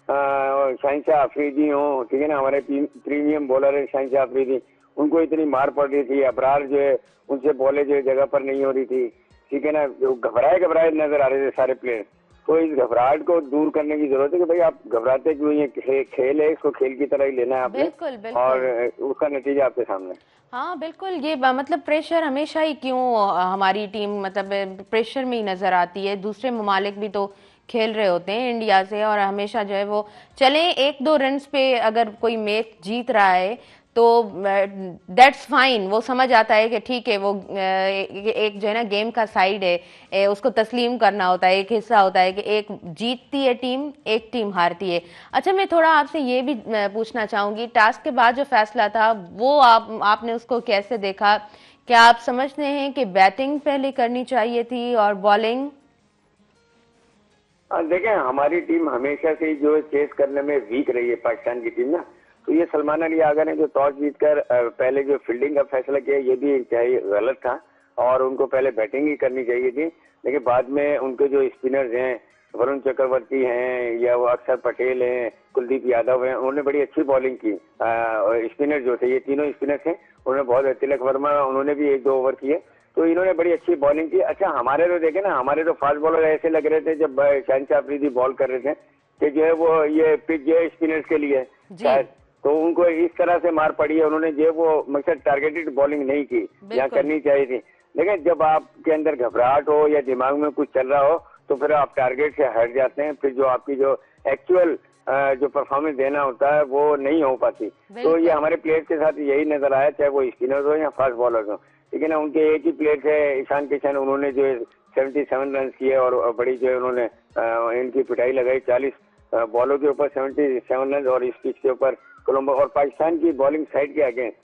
शाहिनशाह अफरीदी हो, ठीक है ना, हमारे प्रीमियम बॉलर है शाहिनशाह अफरीदी, उनको इतनी मार पड़ रही थी। अबरार जो है उनसे बॉलें जो जगह पर नहीं हो रही थी, ठीक है ना, जो घबराए नजर आ रहे थे सारे प्लेयर। तो इस घबराहट को दूर करने की जरूरत है कि भाई आप घबराते क्यों? ये खेल है, इसको खेल की तरह ही लेना है आपने। बिल्कुल, बिल्कुल। और उसका नतीजा आपके सामने। हाँ बिल्कुल, ये मतलब प्रेशर हमेशा ही क्यों हमारी टीम मतलब प्रेशर में ही नजर आती है। दूसरे ममालिक भी तो खेल रहे होते हैं इंडिया से और हमेशा जो है वो चले 1-2 रन्स पे अगर कोई मैच जीत रहा है तो दैट्स फाइन। वो समझ आता है कि ठीक है वो एक जो है ना गेम का साइड है, उसको तस्लीम करना होता है। एक हिस्सा होता है कि एक जीतती है टीम, एक टीम हारती है। अच्छा मैं थोड़ा आपसे ये भी पूछना चाहूंगी, टास्क के बाद जो फैसला था वो आपने उसको कैसे देखा? क्या आप समझते हैं कि बैटिंग पहले करनी चाहिए थी और बॉलिंग? देखें हमारी टीम हमेशा से जो चेस करने में वीक रही है पाकिस्तान की टीम ना। तो ये सलमान अली आगा ने जो टॉस जीतकर पहले जो फील्डिंग का फैसला किया ये भी चाहिए गलत था और उनको पहले बैटिंग ही करनी चाहिए थी। लेकिन बाद में उनके जो स्पिनर्स हैं, वरुण चक्रवर्ती हैं या वो अक्षर पटेल हैं, कुलदीप यादव हैं, उन्होंने बड़ी अच्छी बॉलिंग की। स्पिनर जो थे, ये तीनों स्पिनर्स हैं, उन्होंने बहुत, तिलक वर्मा उन्होंने भी 1-2 ओवर किए, तो इन्होंने बड़ी अच्छी बॉलिंग की। अच्छा हमारे तो देखे ना, हमारे तो फास्ट बॉलर ऐसे लग रहे थे जब शाहिनशाह अफरीदी बॉल कर रहे थे कि जो है वो ये पिच जो है स्पिनर्स के लिए शायद, तो उनको इस तरह से मार पड़ी है। उन्होंने जो वो मकसद टारगेटेड बॉलिंग नहीं की या करनी चाहिए थी। लेकिन जब आपके अंदर घबराहट हो या दिमाग में कुछ चल रहा हो तो फिर आप टारगेट से हट जाते हैं, फिर जो आपकी जो एक्चुअल जो परफॉर्मेंस देना होता है वो नहीं हो पाती। तो ये हमारे प्लेयर्स के साथ यही नजर आया, चाहे वो स्पिनर्स हो या फास्ट बॉलर्स हो। ठीक है ना, उनके एक ही प्लेयर है ईशान किशन, उन्होंने जो 77 रन किए और बड़ी जो है उन्होंने इनकी पिटाई लगाई 40 बॉलों के ऊपर 77 रन और इस पिच के ऊपर कोलंबो और पाकिस्तान की बॉलिंग साइड के अगेंस्ट।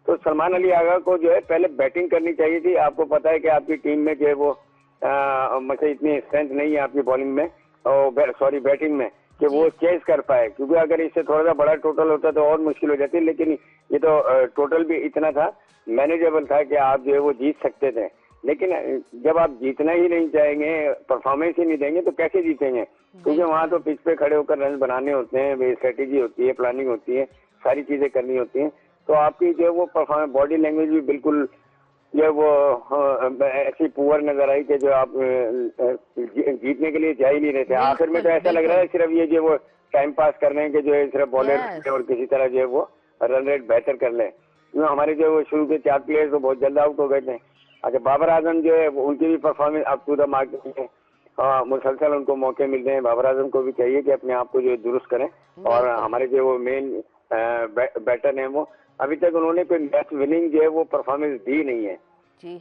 तो सलमान अली आगा को जो है पहले बैटिंग करनी चाहिए थी। आपको पता है कि आपकी टीम में जो है वो मतलब इतनी स्ट्रेंथ नहीं है आपकी बॉलिंग में और सॉरी बैटिंग में कि वो चेस कर पाए, क्योंकि अगर इससे थोड़ा सा बड़ा टोटल होता तो और मुश्किल हो जाती। लेकिन ये तो टोटल भी इतना था, मैनेजेबल था कि आप जो है वो जीत सकते थे। लेकिन जब आप जीतना ही नहीं चाहेंगे, परफॉर्मेंस ही नहीं देंगे तो कैसे जीतेंगे? क्योंकि वहां तो पिच पे खड़े होकर रन बनाने होते हैं, स्ट्रेटेजी होती है, प्लानिंग होती है, सारी चीजें करनी होती हैं। तो आपकी जो है वो परफॉर्मेंस, बॉडी लैंग्वेज भी बिल्कुल जो वो ऐसी पुअर नजर आई कि जो आप जीतने के लिए जा ही नहीं रहे थे। आखिर में तो ऐसा लग रहा है सिर्फ ये जो वो टाइम पास कर रहे हैं कि जो है सिर्फ बॉलर और किसी तरह जो है वो रन रेट बेहतर कर ले। हमारे जो वो शुरू के 4 प्लेयर्स तो बहुत जल्द आउट हो गए थे। अच्छा बाबर आजम जो है उनकी भी performance up to the mark है, मुसलसल उनको मौके मिल रहे हैं। बाबर आजम को भी चाहिए कि अपने आप को जो दुरुस्त करें। और हमारे जो वो मेन बैटर हैं वो अभी तक उन्होंने कोई मैच विनिंग जो है वो परफॉर्मेंस दी नहीं है।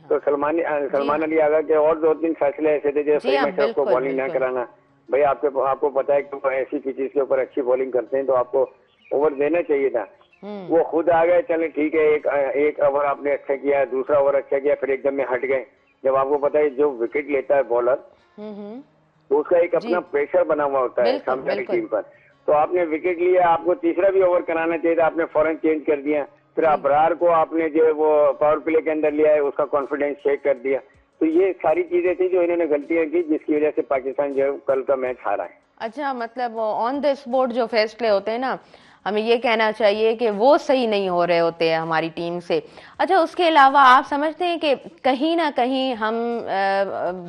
तो सलमान अली आगा के और 2-3 फैसले ऐसे थे जैसे अशरफ को बॉलिंग न कराना। भाई आपको पता है कि वो ऐसी पिचेस के ऊपर अच्छी बॉलिंग करते हैं तो आपको ओवर देना चाहिए था। वो खुद आ गए, चले ठीक है, एक ओवर आपने अच्छा किया, दूसरा ओवर अच्छा किया, फिर एकदम में हट गए। जब आपको पता है जो विकेट लेता है बॉलर तो उसका एक अपना प्रेशर बना हुआ होता है सामने वाली टीम पर। तो आपने विकेट लिया, आपको तीसरा भी ओवर कराना चाहिए था, आपने फौरन चेंज कर दिया। फिर अबरार को आपने जो है वो पावर प्ले के अंदर लिया है, उसका कॉन्फिडेंस शेक कर दिया। तो ये सारी चीजें थी जो इन्होंने गलतियां की, जिसकी वजह से पाकिस्तान जो है कल का मैच हारा है। अच्छा, मतलब ऑन द स्पॉट जो फैसले होते हैं ना, हमें ये कहना चाहिए कि वो सही नहीं हो रहे होते हैं हमारी टीम से। अच्छा, उसके अलावा आप समझते हैं कि कहीं ना कहीं हम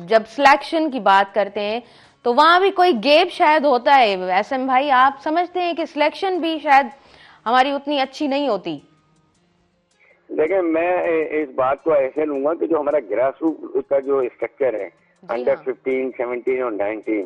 जब सिलेक्शन की बात करते हैं तो वहां भी कोई गैप शायद होता है। एसएम भाई, आप समझते हैं कि सिलेक्शन भी शायद हमारी उतनी अच्छी नहीं होती? देखिए, मैं इस बात को ऐसे लूंगा कि जो हमारा ग्रास रूट का जो स्ट्रक्चर है, अंडर 15, 17 और 19,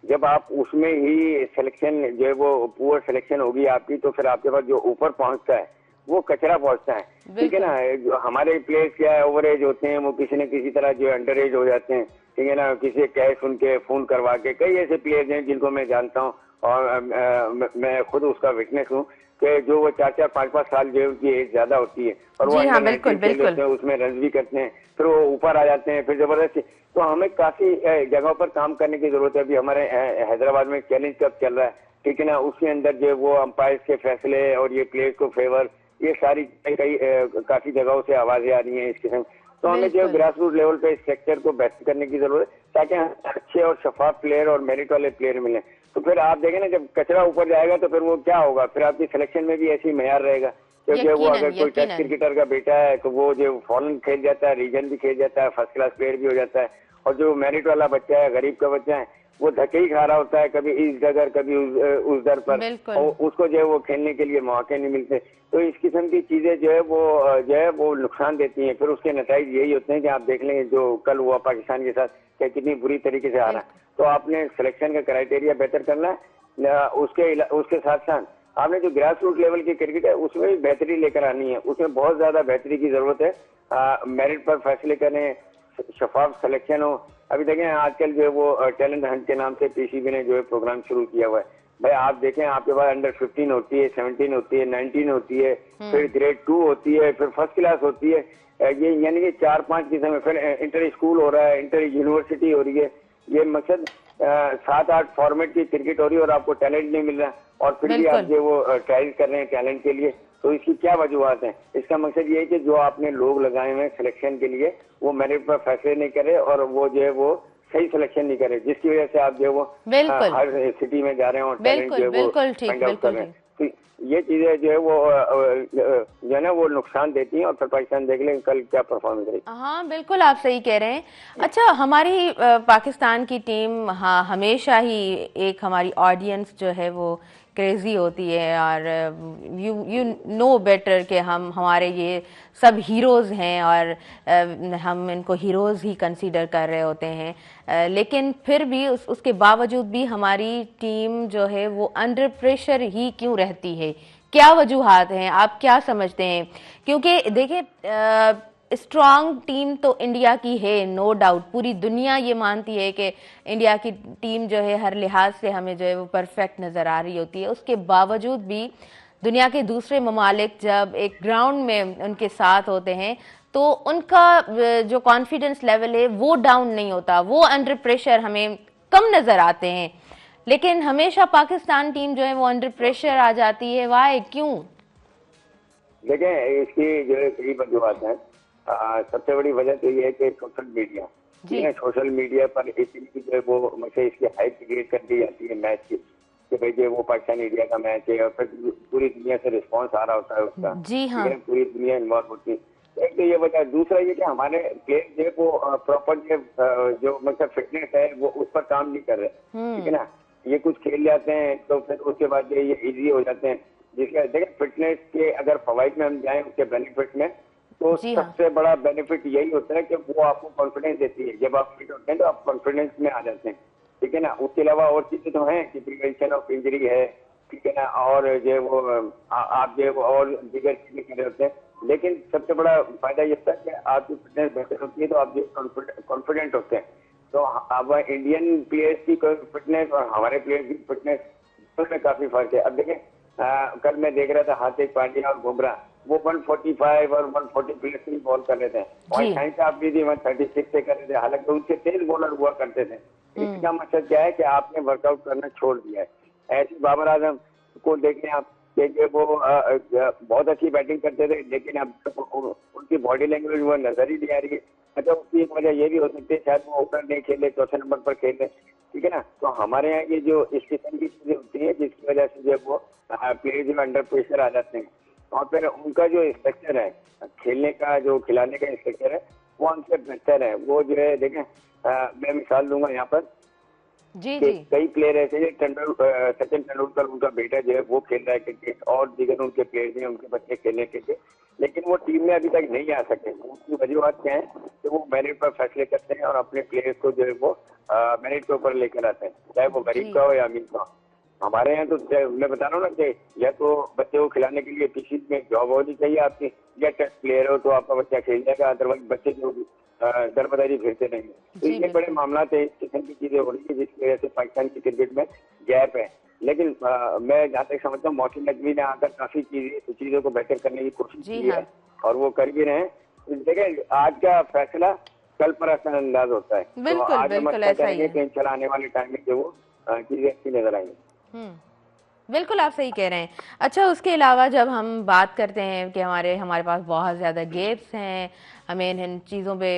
जब आप उसमें ही सिलेक्शन जो है वो पुअर सिलेक्शन होगी आपकी, तो फिर आपके पास जो ऊपर पहुंचता है वो कचरा पहुंचता है। ठीक है ना, जो हमारे प्लेयर्स क्या है, ओवर एज होते हैं, वो किसी न किसी तरह जो अंडर एज हो जाते हैं। ठीक है ना, किसी कह सुन के फोन करवा के, कई ऐसे प्लेयर्स हैं जिनको मैं जानता हूँ और मैं खुद उसका विटनेस हूँ कि जो वो 4-4, 5-5 साल जो उनकी एज ज्यादा होती है और वो हाँ, बिल्कुल बिल्कुल, उसमें रन भी करते हैं, फिर वो ऊपर आ जाते हैं, फिर जबरदस्ती। तो हमें काफी जगहों पर काम करने की जरूरत है। अभी हमारे हैदराबाद में चैलेंज कप चल रहा है, ठीक है ना, उसके अंदर जो वो अंपायर्स के फैसले और ये प्लेयर्स को फेवर, ये सारी कई काफी जगहों से आवाजें आ रही हैं इस किस्म। तो हमें जो ग्रास रूट लेवल पे स्ट्रक्चर को बेहतर करने की जरूरत है, ताकि अच्छे और शफाफ प्लेयर और मेरिट वाले प्लेयर मिले। तो फिर आप देखें ना, जब कचरा ऊपर जाएगा तो फिर वो क्या होगा, फिर आपकी सिलेक्शन में भी ऐसी मयार रहेगा। क्योंकि वो अगर कोई टेस्ट क्रिकेटर का बेटा है तो वो जो फॉरेन खेल जाता है, रीजन भी खेल जाता है, फर्स्ट क्लास प्लेयर भी हो जाता है। और जो मेरिट वाला बच्चा है, गरीब का बच्चा है, वो धक्के ही खा रहा होता है, कभी इस जगह कभी उस दर पर, और उसको जो है वो खेलने के लिए मौके नहीं मिलते। तो इस किस्म की चीजें जो है वो नुकसान देती हैं। फिर उसके नतीजे यही होते हैं कि आप देख लेंगे जो कल हुआ पाकिस्तान के साथ, क्या कितनी बुरी तरीके से हारा। तो आपने सिलेक्शन का क्राइटेरिया बेहतर करना है, उसके साथ साथ आपने जो ग्रास रूट लेवल की क्रिकेट है उसमें भी बेहतरी लेकर आनी है। उसमें बहुत ज्यादा बेहतरी की जरूरत है। मेरिट पर फैसले करें, शफाफ सिलेक्शन हो। अभी देखें आजकल जो है वो टैलेंट हंट के नाम से पीसीबी ने जो है प्रोग्राम शुरू किया हुआ है। भाई आप देखें, आपके पास अंडर 15 होती है, 17 होती है, 19 होती है, फिर ग्रेड 2 होती है, फिर फर्स्ट क्लास होती है। ये यानी कि 4-5 किस्म है। फिर इंटर स्कूल हो रहा है, इंटर यूनिवर्सिटी हो रही है। ये मकसद 7-8 फॉर्मेट की क्रिकेट हो रही है और आपको टैलेंट नहीं मिल रहा, और फिर भी आप जो वो ट्रायल कर रहे हैं टैलेंट के लिए। तो इसकी क्या वजूहत है? इसका मकसद ये है कि जो आपने लोग लगाए हुए हैं सिलेक्शन के लिए, वो मेरिट पर फैसले नहीं करे और वो जो है वो सही सिलेक्शन नहीं करे, जिसकी वजह से आप जो वो हर सिटी में जा रहे हो और टैलेंट जो है वो फाइंड आउट कर रहे हैं। तो ये चीजें जो है वो जो है ना वो नुकसान देती हैं। और फिर पाकिस्तान देख लेंगे कल क्या परफॉर्मेंस रही। हाँ, बिल्कुल आप सही कह रहे हैं। अच्छा, हमारी पाकिस्तान की टीम, हाँ, हमेशा ही एक हमारी ऑडियंस जो है वो क्रेजी होती है, और यू नो बेटर कि हमारे ये सब हीरोज़ हैं और हम इनको हीरोज़ ही कंसीडर कर रहे होते हैं। लेकिन फिर भी उसके बावजूद भी हमारी टीम जो है वो अंडर प्रेशर ही क्यों रहती है? क्या वजूहात हैं, आप क्या समझते हैं? क्योंकि देखिए, स्ट्रॉन्ग टीम तो इंडिया की है, नो डाउट। पूरी दुनिया ये मानती है कि इंडिया की टीम जो है हर लिहाज से हमें जो है वो परफेक्ट नज़र आ रही होती है। उसके बावजूद भी दुनिया के दूसरे ममालिक जब एक ग्राउंड में उनके साथ होते हैं तो उनका जो कॉन्फिडेंस लेवल है वो डाउन नहीं होता, वो अंडर प्रेशर हमें कम नज़र आते हैं। लेकिन हमेशा पाकिस्तान टीम जो है वो अंडर प्रेशर आ जाती है, वाई, क्यों? देखें, इसकी जो है कई वजूहत है। सबसे बड़ी वजह तो ये है कि सोशल मीडिया, सोशल मीडिया पर इतनी जो है वो मुझे इसकी हाइप क्रिएट कर दी जाती है मैच की, कि भाई जो वो पाकिस्तान इंडिया का मैच है, और फिर पूरी दुनिया से रिस्पांस आ रहा होता है उसका। जी हाँ, पूरी दुनिया इन्वॉल्व होती है। एक तो ये वजह, दूसरा ये कि हमारे प्लेयर जो है वो प्रॉपर जो मतलब फिटनेस है वो उस पर काम नहीं कर रहे। ठीक है ना, ये कुछ खेल जाते हैं तो फिर उसके बाद ये इजी हो जाते हैं। जिसका देखिए फिटनेस के अगर फवाइद में हम जाएं, उसके बेनिफिट में, तो सबसे बड़ा बेनिफिट यही होता है कि वो आपको कॉन्फिडेंस देती है। जब आप फिट होते हैं तो आप कॉन्फिडेंस में आ जाते हैं। ठीक है ना, उसके अलावा और चीजें तो हैं कि प्रिवेंशन ऑफ इंजरी है, ठीक है ना, और जो वो आप जो और दीगर चीजें कर रहे होते हैं। लेकिन सबसे बड़ा फायदा ये होता है कि आपकी फिटनेस बेहतर होती है तो आप जो कॉन्फिडेंट होते हैं। तो अब इंडियन प्लेयर्स की फिटनेस और हमारे प्लेयर्स की फिटनेस में काफी फर्क है। अब देखें, कल मैं देख रहा था हार्दिक पांड्या और बुमराह, वो 145 और 140 प्लेस की बॉल कर रहे थे, और शाहिद साहब भी 136 से कर रहे थे, हालांकि उनसे तेज बॉलर हुआ करते थे। इसका मतलब क्या है कि आपने वर्कआउट करना छोड़ दिया है। ऐसे बाबर आजम को देखें आप, कि वो बहुत अच्छी बैटिंग करते थे, लेकिन अब उनकी बॉडी लैंग्वेज वो नजर ही नहीं आ रही है। अच्छा, उसकी एक वजह ये भी हो सकती है शायद वो ओपनर नहीं खेले, चौथे नंबर पर खेले, ठीक है ना। तो हमारे यहाँ ये जो इस किस्म की चीजें होती है जिसकी वजह से जो वो प्लेयर जो अंडर प्रेशर आ जाते हैं, और फिर उनका जो स्ट्रक्चर है खेलने का, जो खिलाने का स्ट्रक्चर है, वो हमसे बेहतर है। वो जो है देखें, मैं मिसाल दूंगा यहाँ पर जी कि जी कई प्लेयर ऐसे हैं, सचिन तेंदुलकर उनका बेटा जो है वो खेल रहा है क्रिकेट, और दीगर उनके प्लेयर हैं, उनके बच्चे खेलने क्रिकेट, लेकिन वो टीम में अभी तक नहीं आ सके। उसकी वजूहत क्या है कि वो मेरिट पर फैसले करते हैं और अपने प्लेयर्स को जो है वो मेरिट के ऊपर लेकर आते हैं, चाहे वो गरीब जी का हो या अमीर का हो। हमारे यहाँ तो मैं बता रहा हूँ ना कि या तो बच्चे को खिलाने के लिए किसी में जॉब होनी चाहिए आपकी, या टेस्ट प्लेयर हो तो आपका बच्चा खेल जाएगा, अदरवाइज बच्चे जो दरबदरी फिरते नहीं है। तो जी ये बड़े बिल्कुल मामला है, इस किस्म की चीजें हो रही है जिसकी वजह से पाकिस्तान की क्रिकेट में गैप है। लेकिन मैं जहाँ तक समझता हूँ मोहसिन नकवी ने आकर काफी चीजों को बेहतर करने की कोशिश जी की हाँ है, और वो कर भी रहे हैं। तो देखिए, आज का फैसला कल पर असरअंदाज होता है, तो बिल्कुल आज हम बिल्कुल अच्छा ऐसा ही करेंगे है। कि इंशाल्लाह आने वाले टाइम में जो वो चीजें अच्छी नजर आएंगी। बिल्कुल आप सही कह रहे हैं। अच्छा, उसके अलावा जब हम बात करते हैं कि हमारे हमारे पास बहुत ज़्यादा गेप्स हैं, हमें इन चीज़ों पे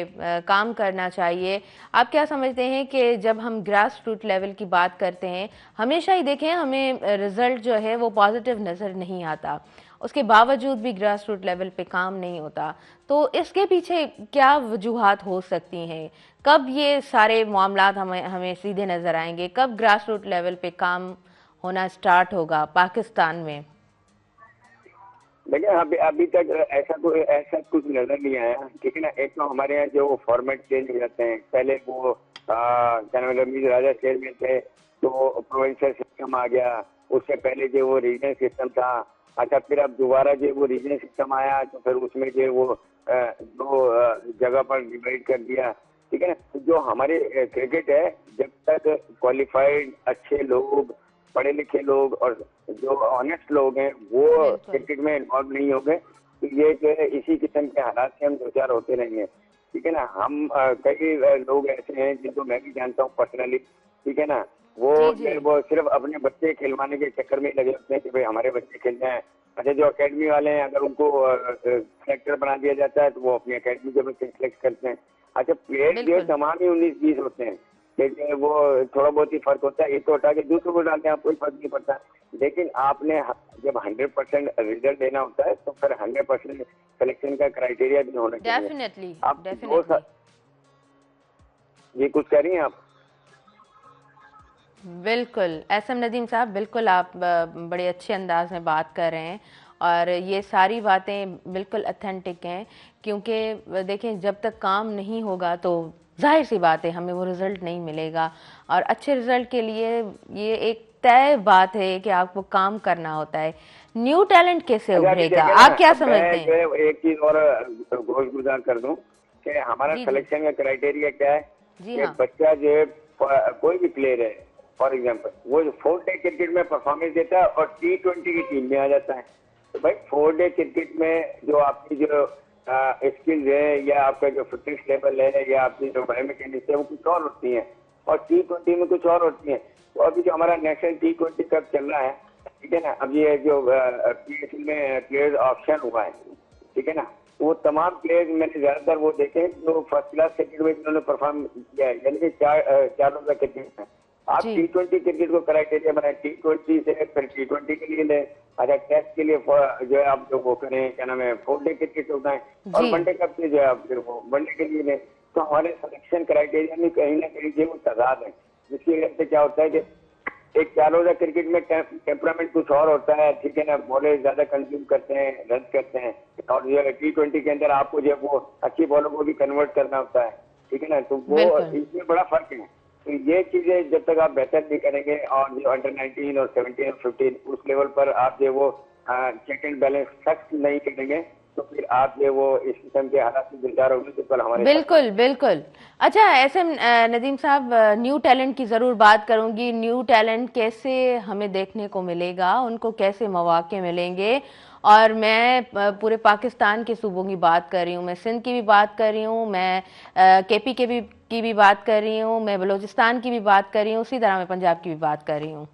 काम करना चाहिए, आप क्या समझते हैं कि जब हम ग्रास रूट लेवल की बात करते हैं, हमेशा ही देखें हमें रिजल्ट जो है वो पॉजिटिव नज़र नहीं आता, उसके बावजूद भी ग्रास रूट लेवल पे काम नहीं होता, तो इसके पीछे क्या वजूहात हो सकती हैं? कब ये सारे मामलात हमें हमें सीधे नज़र आएंगे? कब ग्रास रूट लेवल पे काम होना स्टार्ट होगा पाकिस्तान में? देखिए, अभी अभी तक ऐसा कुछ नजर नहीं आया, ठीक है ना। एक तो हमारे यहाँ जो फॉर्मेट चेंज हो जाते हैं, पहले वो क्या नाम है, रमीज राजा चेयरमैन थे तो प्रोविंशियल सिस्टम आ गया, उससे पहले जो वो रीजनल सिस्टम था। अच्छा, फिर अब दोबारा जो वो रीजनल सिस्टम आया तो फिर उसमें जो वो दो जगह पर डिवाइड कर दिया, ठीक है ना। तो जो हमारे क्रिकेट है, जब तक क्वालिफाइड अच्छे लोग, पढ़े लिखे लोग और जो ऑनेस्ट लोग हैं वो बिल्कुल क्रिकेट में इन्वॉल्व नहीं हो गए, तो ये जो है इसी किस्म के हालात से हम दो चार होते रहेंगे, ठीक है ना। हम कई लोग ऐसे हैं जिनको मैं भी जानता हूँ पर्सनली, ठीक है ना। वो जी जी वो सिर्फ अपने बच्चे खिलवाने के चक्कर में लगे होते हैं कि भाई हमारे बच्चे खेल जाएं। अच्छा, जो अकेडमी वाले हैं, अगर उनको सेलेक्टर बना दिया जाता है तो वो अपनी अकेडमी के बच्चे सेलेक्ट करते हैं। अच्छा, प्लेयर जो है बिल्कुल तमाम ही 19-20 होते हैं, लेकिन वो थोड़ा बहुत ही फर्क होता है, एक को हटा के दूसरों को डालते हैं, कोई फर्क नहीं पड़ता। लेकिन आपने जब 100% रिजल्ट देना होता है तो फिर 100% सिलेक्शन का क्राइटेरिया भी होना चाहिए। डेफिनेटली आप डेफिनेटली ये कुछ कह रही हैं आप? बिल्कुल एसएम नदीम साहब, बिल्कुल आप बड़े अच्छे अंदाज में बात कर रहे हैं और ये सारी बातें बिल्कुल अथेंटिक हैं, क्योंकि देखें जब तक काम नहीं होगा तो जाहिर सी बात है हमें वो रिज़ल्ट नहीं मिलेगा, और अच्छे रिज़ल्ट के लिए ये एक तय बात है कि आपको काम करना होता है। न्यू टैलेंट कैसे अच्छा, अभी उभरेगा, देखिए ना, आप क्या अब समझते मैं जो हैं? है एक चीज और गोश गुजार कर दूं कि हमारा जी जी सिलेक्शन का क्राइटेरिया क्या है जी कि हाँ बच्चा जो है कोई भी प्लेयर है, फॉर एग्जांपल वो 4 डे क्रिकेट में परफॉर्मेंस देता है और T20 की टीम में आ जाता है। तो भाई 4 डे क्रिकेट में जो आपकी जो स्किल्स है या आपका जो फिटनेस लेवल है या आपकी जो बायोमैकेनिक्स है वो कुछ और होती है, और T20 में कुछ और होती है। तो अभी जो हमारा नेशनल T20 कप चल रहा है, ठीक है ना, अब ये जो PSL में प्लेयर्स ऑप्शन हुआ है, ठीक है ना, तो वो तमाम प्लेयर्स मैंने ज्यादातर वो देखे जो फर्स्ट क्लास क्रिकेट में जिन्होंने परफॉर्म किया है, यानी कि चार रोजा क्रिकेट में। आप जी T20 क्रिकेट को क्राइटेरिया बनाए, T20 से फिर T20 के लिए ले, अच्छा टेस्ट के लिए जो है आप जो वो करें, क्या नाम है, 4 डे क्रिकेट होता है, और जी वनडे कप से जो है आप फिर वो वनडे के लिए ले। तो हमारे सिलेक्शन क्राइटेरिया में कहीं ना कहीं जो तजाद है, जिसकी वजह से क्या होता है कि एक 4 रोजा क्रिकेट में टेम्परामेंट कुछ और होता है, ठीक है ना, बॉलर ज्यादा कंज्यूम करते हैं, रन करते हैं, और जो T20 के अंदर आपको जो वो अच्छी बॉलों को भी कन्वर्ट करना होता है, ठीक है ना, तो वो बिल्कुल इसमें बड़ा फर्क है। तो ये चीजें जब तक आप बेहतर नहीं करेंगे और जो अंडर 19 और 17 और 15 उस लेवल पर आप जो वो चेक एंड बैलेंस सख्त नहीं करेंगे, तो फिर आप जो वो इस किस्म के हालात से गुजार होंगे तो कल हमारे साथ बिल्कुल बिल्कुल। अच्छा एसएम नदीम साहब, न्यू टैलेंट की ज़रूर बात करूंगी। न्यू टैलेंट कैसे हमें देखने को मिलेगा, उनको कैसे मौके मिलेंगे? और मैं पूरे पाकिस्तान के सूबों की बात कर रही हूँ, मैं सिंध की भी बात कर रही हूँ, मैं केपी के भी की भी बात कर रही हूँ, मैं बलूचिस्तान की भी बात कर रही हूँ, उसी तरह मैं पंजाब की भी बात कर रही हूँ।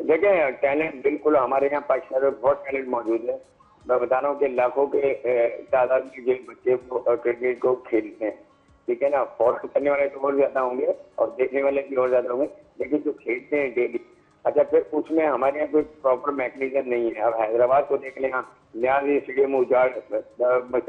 देखिए टैलेंट बिल्कुल हमारे यहाँ पाकिस्तान में बहुत टैलेंट मौजूद है। मैं बता रहा हूँ कि लाखों के तादाद में जो बच्चे को क्रिकेट को खेलते हैं, ठीक है ना। फॉलो करने वाले तो और ज्यादा होंगे और देखने वाले भी और ज्यादा होंगे, लेकिन जो खेलते हैं डेली, अच्छा फिर उसमें हमारे यहाँ कोई प्रॉपर मैकेनिज्म नहीं है। अब हैदराबाद को देख लें, न्याजी स्टेडियम उजाड़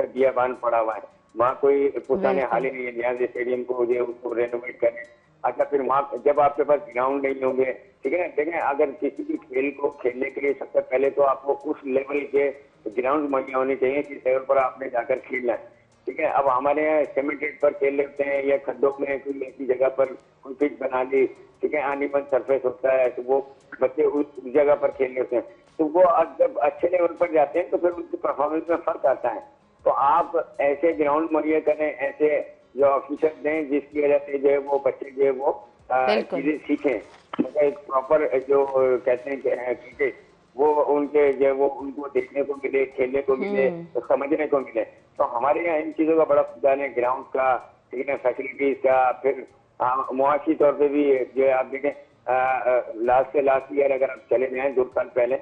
दिया बांध पड़ा हुआ है, वहाँ कोई पुराने हाल ही नहीं है न्याजी स्टेडियम को जो उसको रेनोवेट करें। अच्छा फिर वहाँ जब आपके पास ग्राउंड नहीं होंगे, ठीक है ना। देखें अगर किसी भी खेल को खेलने के लिए सबसे पहले तो आपको उस लेवल के ग्राउंड मुहैया होने चाहिए जिस लेवल पर आपने जाकर खेलना है, ठीक है। अब हमारे यहाँ सीमेंटेड पर खेल लेते हैं या खड्डों में कोई ऐसी जगह पर कोई पिच बना ली, ठीक है, अनइवन सरफेस होता है, तो वो बच्चे उस जगह पर खेल लेते हैं। तो वो जब अच्छे लेवल पर जाते हैं तो फिर उनकी परफॉर्मेंस में फर्क आता है। तो आप ऐसे ग्राउंड मुहैया करें, ऐसे जो ऑफिसर दें जिसकी वजह से जो है वो बच्चे जो है वो चीजें सीखें, मतलब एक प्रॉपर जो कहते हैं क्रिकेट वो उनके जो वो उनको देखने को मिले, खेलने को मिले, तो समझने को मिले। तो हमारे यहाँ इन चीजों का बड़ा सुधार है, ग्राउंड का, ठीक है, फैसिलिटीज का। फिर मुआशी तौर पे भी जो है आप देखें लास्ट से लास्ट ईयर अगर आप चले जाएं 2 साल पहले,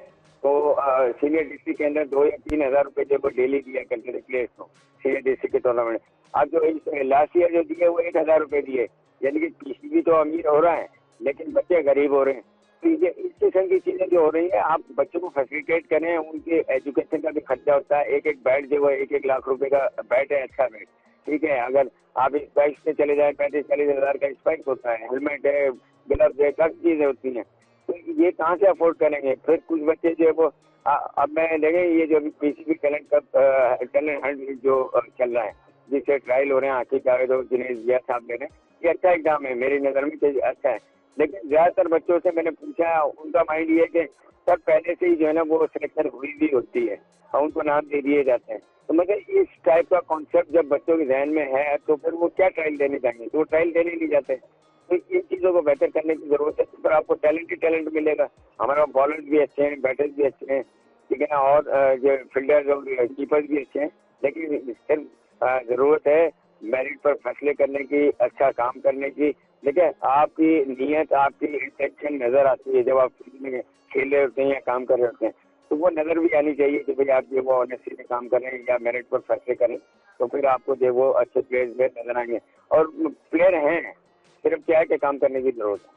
तो सीनियर डिस्ट्रिक्ट के अंदर 2 या 3 हजार रुपए जो वो डेली दिया करते थे प्लेयर्स को सीनियर डिस्ट्रिक्ट के टूर्नामेंट। अब जो लास्ट ईयर जो दिए वो 1,000 रुपए दिए, यानी कि पीसीबी तो अमीर हो रहा है लेकिन बच्चे गरीब हो रहे हैं। तो ये इस किस्म की चीजें जो हो रही है, आप बच्चों को फैसिलिटेट करें, उनके एजुकेशन का भी खर्चा होता है। एक एक बैट जो है 1-1 लाख रुपए का बैट है, अच्छा बैट, ठीक है। अगर आप स्पाइक्स से चले जाए 35-40 हजार का स्पाइक्स होता है, हेलमेट है, ग्लव्स है, काफी चीजें होती हैं। तो ये कहाँ से अफोर्ड करेंगे। फिर कुछ बच्चे जो है वो अब मैं देखें ये जो अभी पीसीबी टैलेंट हंट जो चल रहा है, जिससे ट्रायल हो रहे हैं, आखिर जावेद और दिनेश जिया साहब ले रहे हैं, ये अच्छा एग्जाम है मेरी नजर में, तो अच्छा है। लेकिन ज्यादातर बच्चों से मैंने पूछा, उनका माइंड ये है कि सब पहले से ही जो है ना वो सिलेक्शन हुई भी होती है और उनको नाम दे दिए जाते हैं। तो मतलब इस टाइप का कॉन्सेप्ट जब बच्चों के जहन में है तो फिर वो क्या ट्रायल देने जाएंगे, तो वो ट्रायल देने नहीं जाते। तो इन चीजों को बेहतर करने की जरूरत है, तो फिर आपको टैलेंट ही टैलेंट मिलेगा। हमारे पास बॉलर्स भी अच्छे हैं, बैटर्स भी अच्छे हैं, ठीक है ना, और जो फील्डर्स और कीपर्स भी अच्छे हैं। लेकिन सिर्फ जरूरत है मेरिट पर फैसले करने की, अच्छा काम करने की। देखिए आपकी नीयत, आपकी इंटेंशन नजर आती है जब आप खेल रहे होते हैं या काम कर रहे होते हैं, तो वो नजर भी आनी चाहिए कि भाई आप जो वो ऑनेस्टी में काम करें या मेरिट पर फैसले करें, तो फिर आपको जो वो अच्छे प्लेयर्स में नजर आएंगे। और प्लेयर हैं, सिर्फ क्या है कि काम करने की जरूरत है।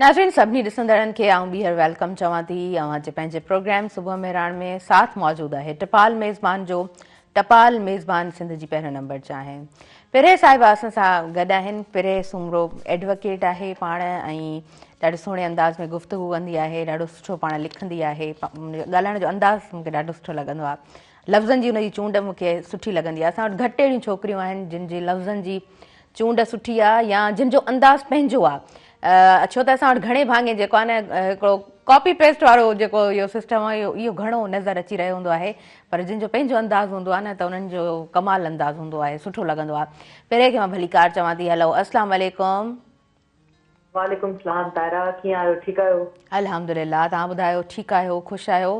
नाज़रीन सभिनी ॾिसंदड़नि खे आऊं ॿीहर वेलकम चवां थी। अवां जे पंहिंजे प्रोग्राम सुबुह मेहरान में साथ मौजूद है टपाल मेज़बान जो। टपाल मेज़बान सिंध जी पहिरियों नंबर जा आहिनि। पिरे साहिबा असां सां गॾु आहिनि। पिरे सुमरो एडवोकेट आहे पाण, ऐं ॾाढे सुहिणे अंदाज़ में गुफ़्तगू कंदी आहे, ॾाढो सुठो पाण लिखंदी आहे, ॻाल्हाइण जो अंदाज़ मूंखे ॾाढो सुठो लॻंदो आहे। लफ़्ज़नि जी हुनजी चूंड मूंखे सुठी लॻंदी आहे। असां वटि घटि अहिड़ियूं छोकिरियूं आहिनि जिन जी लफ़्ज़नि जी चूंड सुठी आहे या जिन जो अंदाज़ पंहिंजो आहे। छो त असां वटि घणे भाङे जेको आहे न हिकिड़ो कॉपी पेस्ट वारो जेको इहो सिस्टम आहे इहो घणो नज़र अची रहियो हूंदो आहे, पर जिन जो पंहिंजो अंदाज़ हूंदो आहे न त उन्हनि जो कमाल अंदाज़ हूंदो आहे, सुठो लॻंदो आहे। पहिरें खे मां भलीकार चवां थी। हलो अस्सलाम वालेकुम। वालेकुम सलाम तारा, कीअं आहियो? ठीकु आहियो? अल्हम्दुलिल्लाह, तव्हां ॿुधायो ठीकु आहियो, ख़ुशि आहियो?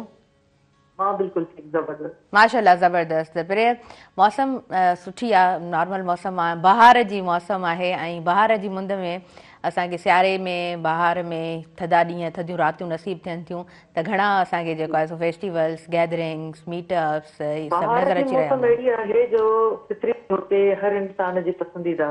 मां बिल्कुलु ठीकु, ज़बरदस्त माशाल्लाह ज़बरदस्त। पिरे मौसम सुठी आहे, नॉर्मल मौसम आहे, बहार जी मौसम आहे, ऐं बहार जी मुंद में असांखे सियारे में बहार में थधा ॾींहं थधियूं रातियूं नसीब थियनि थियूं, त घणा असांखे जेको आहे सो फेस्टिवल्स, गैदरिंग्स, मीटअप्स सभु नज़र अची रहिया आहिनि। अहिड़ी आहे जो फितरी तौर ते हर इंसान जी पसंदीदा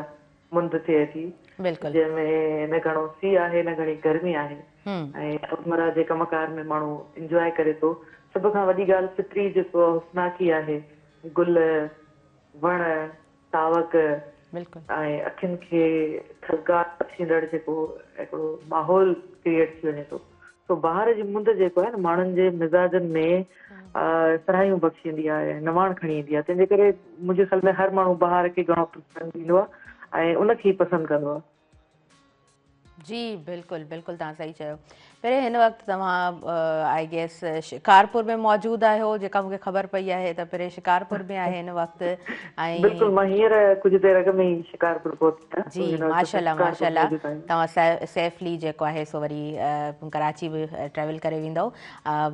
मुंद थिए थी, बिल्कुलु, जंहिंमें न घणो सीउ आहे न घणी गर्मी आहे, ऐं रोज़मर्रा जे कमकार में माण्हू इंजॉय करे थो। सभ खां वॾी ॻाल्हि फितरी जेको हुस्नाकी आहे, गुल, वण, सावक, ऐं अखियुनि खे थकावट थींदड़ जेको हिकिड़ो माहौल क्रिएट थी वञे थो। तो बहार जी मुंद जेको आहे न माण्हुनि जे मिज़ाजनि में सराहियूं बख़्शींदी आहे, नवाण खणी ईंदी आहे। तंहिंजे करे मुंहिंजे ख़्याल में हर माण्हू बहार खे घणो पसंदि ईंदो आहे ऐं उनखे ई पसंदि कंदो आहे। जी बिल्कुलु बिल्कुलु तव्हां सही चयो। पहिरें हिन वक़्तु तव्हां आई गेस शिकारपुर में मौजूदु आहियो, जेका मूंखे ख़बर पई आहे त पहिरें शिकारपुर में आहे हिन वक़्तु। बिल्कुलु, ऐं मां हींअर कुझु देरि अॻु में ई शिकारपुर पहुती आहियां, जी हिन वक़्तु असां माशाल्लाह शिकारपुर माशाल्लाह, मौजूदु आहियूं। तव्हां सेफली जेको आहे सो वरी कराची बि ट्रेवल करे वेंदव।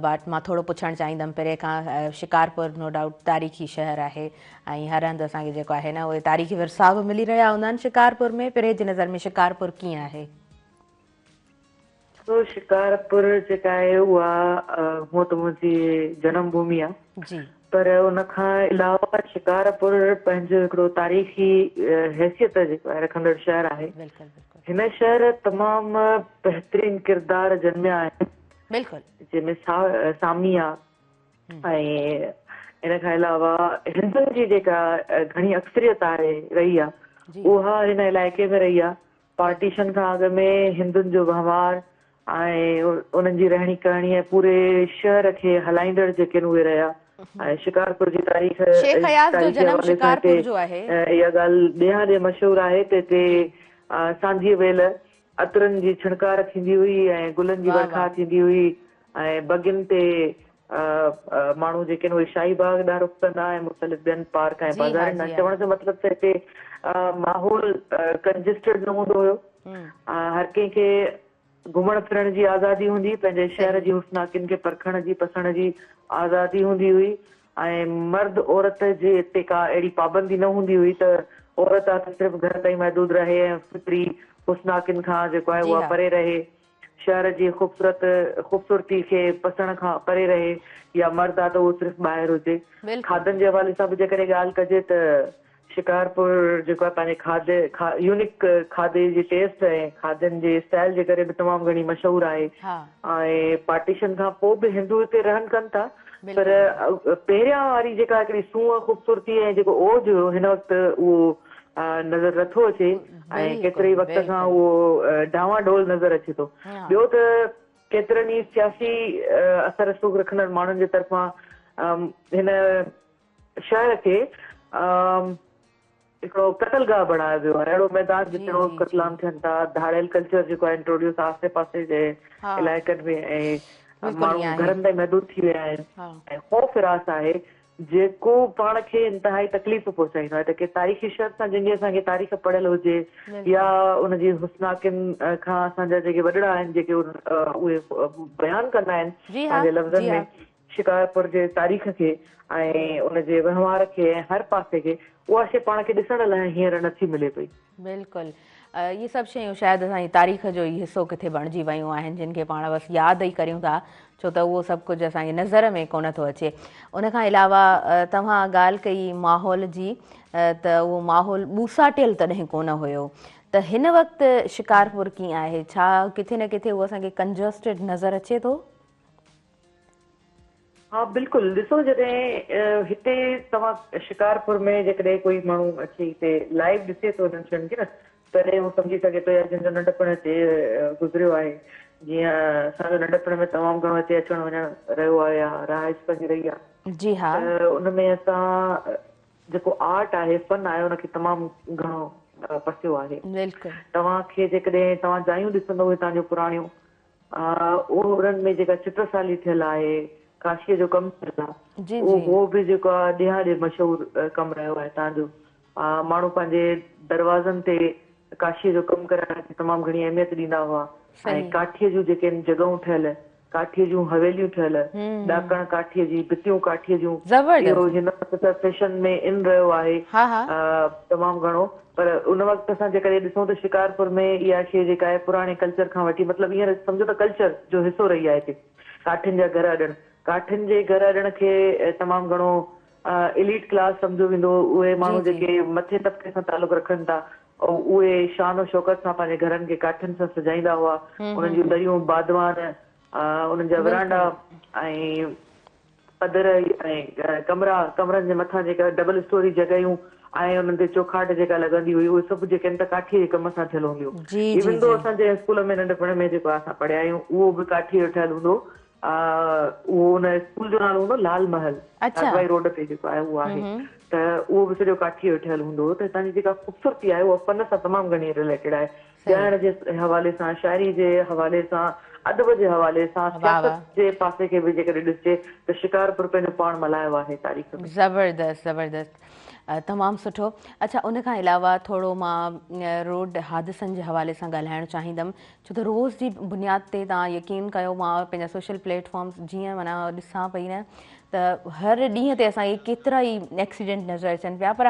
बट मां थोरो पुछणु चाहींदमि, पहिरें खां शिकारपुर नो डाउट तारीख़ी शहर आहे ऐं हर हंधि असांखे जेको आहे न उहे तारीख़ी विरसा बि मिली रहिया हूंदा आहिनि शिकारपुर में। पहिरें जी नज़र में शिकारपुर कीअं आहे? तो शिकारपुर जेका आहे उहा हूअं त मुंहिंजी जनम भूमि आहे, जी पर उन खां अलावा शिकारपुर पंहिंजो हिकिड़ो तारीख़ी हैसियत जेको आहे रखंदड़ शहर आहे। बिल्कुलु बिल्कुलु हिन शहर तमामु बहितरीन किरदार जन्मिया आहिनि, बिल्कुलु जंहिंमें सामी आहे ऐं इन खां अलावा हिंदुनि जी जेका घणी अक्सरियत आहे रही आहे, उहा हिन इलाइक़े में रही आहे। पार्टीशन खां अॻु में हिंदुनि जो वहिंवार ऐं उन्हनि जी रहणी करणी ऐं पूरे शहर खे हलाईंदड़ जेके उहे रहिया। ऐं शिकारपुर जी तारीख़ शेख हयात जो तारीख़ी जनम हवाले सां शिकारपुर जो आहे। इहा ॻाल्हि ॾे ॾे मशहूरु आहे त हिते सांझीअ वेल अतरनि जी छिणकार थींदी हुई ऐं गुलनि जी वर्खा थींदी हुई ऐं बगियुनि ते माण्हू जेके उहे शाही बाग ॾांहुं रुख कंदा ऐं मुख़्तलिफ़ ॿियनि पार्क ऐं बाज़ारनि ॾांहुं। चवण जो मतिलबु त हिते माहौल कंजेस्टेड न हूंदो हुयो, हर कंहिंखे घुमण फिरण जी आज़ादी हूंदी, पंहिंजे शहर जी हुस्नाकिन खे परखण जी पसण जी आज़ादी हूंदी हुई ऐं मर्द औरत जे हिते का अहिड़ी पाबंदी न हूंदी हुई त औरत आहे त सिर्फ़ु घर ताईं महदूद रहे ऐं फितरी हुस्नाकिन खां जेको आहे उहा परे रहे, शहर जी ख़ूबसूरती खे पसण खां परे रहे, या मर्द आहे त उहो सिर्फ़ु ॿाहिरि हुजे। खाधनि जे हवाले सां बि जेकॾहिं ॻाल्हि कजे त शिकारपुर जेको आहे पंहिंजे यूनिक खाधे जी टेस्ट ऐं खाधनि जे स्टाइल जे करे बि तमामु घणी मशहूरु आहे। ऐं पार्टीशन खां पोइ बि हिंदू हिते रहनि कनि था, पर पहिरियां वारी जेका हिकिड़ी सूंहं ख़ूबसूरती ऐं जेको ओज हुयो हिन वक़्तु उहो नज़र नथो अचे ऐं केतिरे ई वक़्त खां उहो डावाडोल नज़र अचे थो। ॿियो त केतिरनि ई सियासी असर रसूख़ रखंदड़ माण्हुनि जे तरफ़ां हिन शहर खे हिकिड़ो कतलगाह बणायो वियो आहे, अहिड़ो मैदान जिते रोज़ कतलाम थियनि था। धाड़ियल कल्चर जेको आहे इंट्रोड्यूस आसे पासे जे इलाइक़नि में ऐं माण्हू घरनि ताईं महदूद थी विया आहिनि ऐं ख़ौफ़ हिरास आहे जेको पाण खे इंतिहाई तकलीफ़ पहुचाईंदो आहे। त के तारीख़ी शख़्स सां जंहिंजी असांखे तारीख़ पढ़ियल हुजे या उनजी हुस्नाकिन खां असांजा जेके वॾड़ा आहिनि जेके उहे बयानु कंदा आहिनि पंहिंजे लफ़्ज़नि में शिकारपुर जे तारीख़ खे ऐं उनजे वहिंवार खे ऐं हर पासे खे, उहा शइ पाण खे ॾिसण लाइ हींअर नथी मिले पई। बिल्कुलु इहे सभु शयूं शायदि असांजी तारीख़ जो ई हिसो किथे बणिजी वियूं आहिनि, जिन खे पाण बसि यादि ई करियूं था, छो त उहो सभु कुझु असांजी नज़र में कोन थो अचे। उनखां अलावा तव्हां ॻाल्हि कई माहौल जी, त उहो माहौल ॿूसाटियल तॾहिं कोन हुयो, त हिन वक़्तु शिकारपुर कीअं आहे? छा किथे न किथे उहो असांखे कंजस्टेड नज़र अचे थो? हा बिल्कुलु, ॾिसो जॾहिं हिते तव्हां शिकारपुर में जेकॾहिं कोई माण्हू अची हिते लाइव ॾिसे थो हिननि शयुनि खे न, तॾहिं उहो सम्झी सघे थो या जंहिंजो नंढपण हिते गुज़रियो आहे, जीअं असांजो नंढपण में तमामु घणो हिते अचणु वञणु रहियो आहे या रहाइश पंहिंजी रही आहे। जी हा, त उनमें असां जेको आर्ट आहे, फन आहे, उनखे तमामु घणो पसियो आहे। बिल्कुलु तव्हांखे जेकॾहिं तव्हां जायूं ॾिसंदव हितां जूं पुराणियूं, उन्हनि में जेका चित्रशाली थियल आहे, काशीअ जो कमु थियल आहे, उहो बि जेको आहे ॾियां ॾे मशहूरु कमु रहियो आहे हितां जो। माण्हू पंहिंजे दरवाज़नि ते काशीअ जो कमु कराइण खे तमामु घणी अहमियत ॾींदा हुआ ऐं काठीअ जूं जेके जॻहूं ठहियल, काठीअ जूं हवेलियूं ठहियल, ॾाकण काठीअ जी, भितियूं काठीअ जूं, इहो हिन वक़्तु त फैशन में इन रहियो आहे तमामु घणो। पर उन वक़्तु असां जेकॾहिं ॾिसूं त शिकारपुर में इहा शइ जेका आहे पुराणे कल्चर खां वठी, मतिलबु हींअर सम्झो त कल्चर जो हिसो रही आहे हिते। काठियुनि जा घर अॾण, काठियुनि जे घर अॾण खे तमामु घणो इलीट क्लास सम्झो वेंदो। उहे माण्हू जेके मथे तबिके सां तालुक रखनि था, उहे शान शौकत सां पंहिंजे घरनि खे काठियुनि सां सजाईंदा हुआ। उन्हनि जूं दरियूं, बादवान, उन्हनि जा वरांडा ऐं पधर ऐं कमरनि जे मथां जेका डबल स्टोरी जॻहियूं ऐं उन्हनि ते चौखाट जेका लॻंदी हुई, उहे सभु जेके आहिनि त काठीअ जे कम सां थियल हूंदियूं। इवन दो असांजे स्कूल में नंढपण में जेको असां पढ़िया आहियूं उहो बि काठीअ जो ठहियल हूंदो। उहो उन स्कूल जो नालो हूंदो लाल महल, लाजवाई रोड ते जेको आहे उहो आहे, त उहो बि सॼो काठीअ जो ठहियल हूंदो हो। त हितां जी जेका ख़ूबसूरती आहे उहा फन सां तमामु घणी रिलेटेड आहे, ॻाइण जे हवाले सां, शाइरी जे हवाले सां, अदब जे हवाले सां, सियासत जे पासे खे बि जेकॾहिं ॾिसजे त शिकारपुर पंहिंजो पाण मल्हायो आहे तारीख़ में। ज़बरदस्त ज़बरदस्त, तमामु सुठो। अच्छा, उन खां अलावा थोरो मां रोड हादसनि जे हवाले सां ॻाल्हाइणु चाहींदमि, छो त रोज़ जी बुनियाद ते तव्हां यकीन कयो, मां पंहिंजा सोशल प्लेटफॉर्म्स जीअं माना ॾिसां पई न, त हर ॾींहं ते असांखे केतिरा ई एक्सीडेंट नज़र अचनि पिया। पर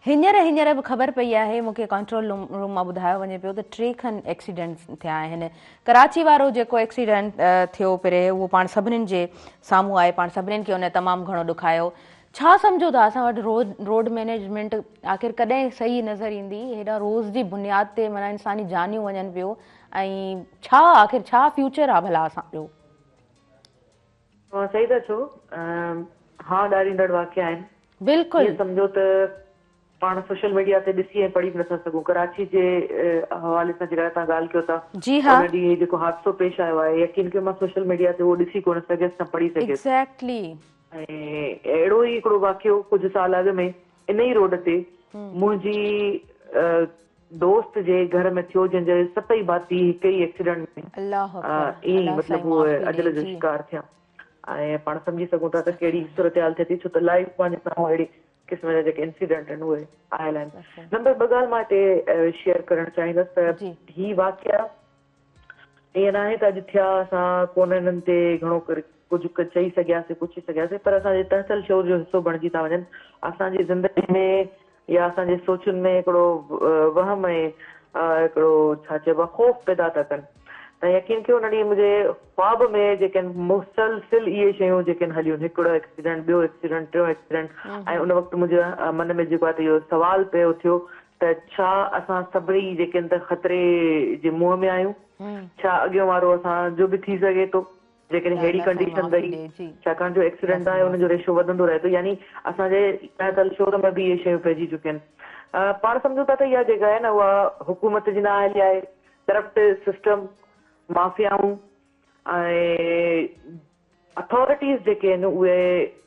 हींअर बि ख़बर पई आहे, मूंखे कंट्रोल रूम मां ॿुधायो वञे पियो त 3 खनि एक्सीडेंट्स थिया आहिनि। कराची वारो जेको एक्सीडेंट थियो पहिरें, उहो पाण सभिनीनि जे साम्हूं आहे, पाण सभिनीनि खे उन तमामु घणो ॾुखायो। छा सम्झो था असां वटि रोड मैनेजमेंट आख़िर कॾहिं सही नज़र ईंदी? हेॾा रोज़ जी बुनियाद ते माना इंसानी जानियूं वञनि पियो, ऐं छा आख़िर छा फ्यूचर आहे भला असांजो? सही था चओ, हा ॾाढींदड़ वाक़िया आहिनि। बिल्कुलु सम्झो त पाण सोशल मीडिया ते ॾिसी ऐं पढ़ी बि नथा सघूं। कराची जे हवाले सां जेका तव्हां ॻाल्हि कयो था, जी हा, उन ॾींहुं जेको हादसो पेश आयो आहे, यकीन कयो मां सोशल मीडिया ते उहो ॾिसी कोन सघियसि न पढ़ी सघियसि। एग्ज़ैक्टली। ऐं अहिड़ो ई हिकिड़ो वाक़ियो कुझु साल अॻु में इन ई रोड ते मुंहिंजी दोस्त जे घर में थियो, जंहिंजे 7 भाती हिकु ई एक्सीडेंट में ईअं मतिलबु उहे अजल जो शिकार थिया। ऐं पाण सम्झी सघूं था त कहिड़ी सूरत-हाल थिए थी, छो त लाइव पंहिंजे साम्हूं अहिड़ी क़िस्म जा जेके इंसिडेंट आहिनि उहे आयल आहिनि। नंबर 2 ॻाल्हि मां हिते शेयर करणु चाहींदसि त ही वाक़िया ईअं न आहे त अॼु थिया, असां कोन हिननि ते घणो करे कुझु चई सघियासीं, पुछी सघियासीं, पर असांजे तहसल शोर जो हिसो बणिजी था वञनि। असांजी ज़िंदगी में या असांजे सोचुनि में हिकिड़ो वहम ऐं हिकिड़ो छा चइबो आहे ख़ौफ़ पैदा था कनि। त यकीन कयो, उन ॾींहुं मुंहिंजे ख्वाब में जेके मुसलसिल इहे शयूं जेके हलियूं, हिकिड़ो एक्सीडेंट, ॿियो एक्सीडेंट, टियों एक्सीडेंट, ऐं उन वक़्तु मुंहिंजे मन में जेको आहे इहो सुवाल पियो थियो त छा असां सभई जेके आहिनि त ख़तरे जे मुंहं में आहियूं? छा अॻियों वारो असांजो बि थी सघे थो जेकॾहिं अहिड़ी कंडीशन रही? छाकाणि जो एक्सीडेंट आहे हुनजो रेशो वधंदो रहे थो, यानी असांजे तहसल शोर में बि इहे शयूं पइजी चुकियूं आहिनि। पाण सम्झूं था त इहा जेका आहे न उहा हुकूमत जी न हली आहे, करप्ट सिस्टम, माफ़ियाऊं ऐं अथॉरिटीज़ जेके आहिनि उहे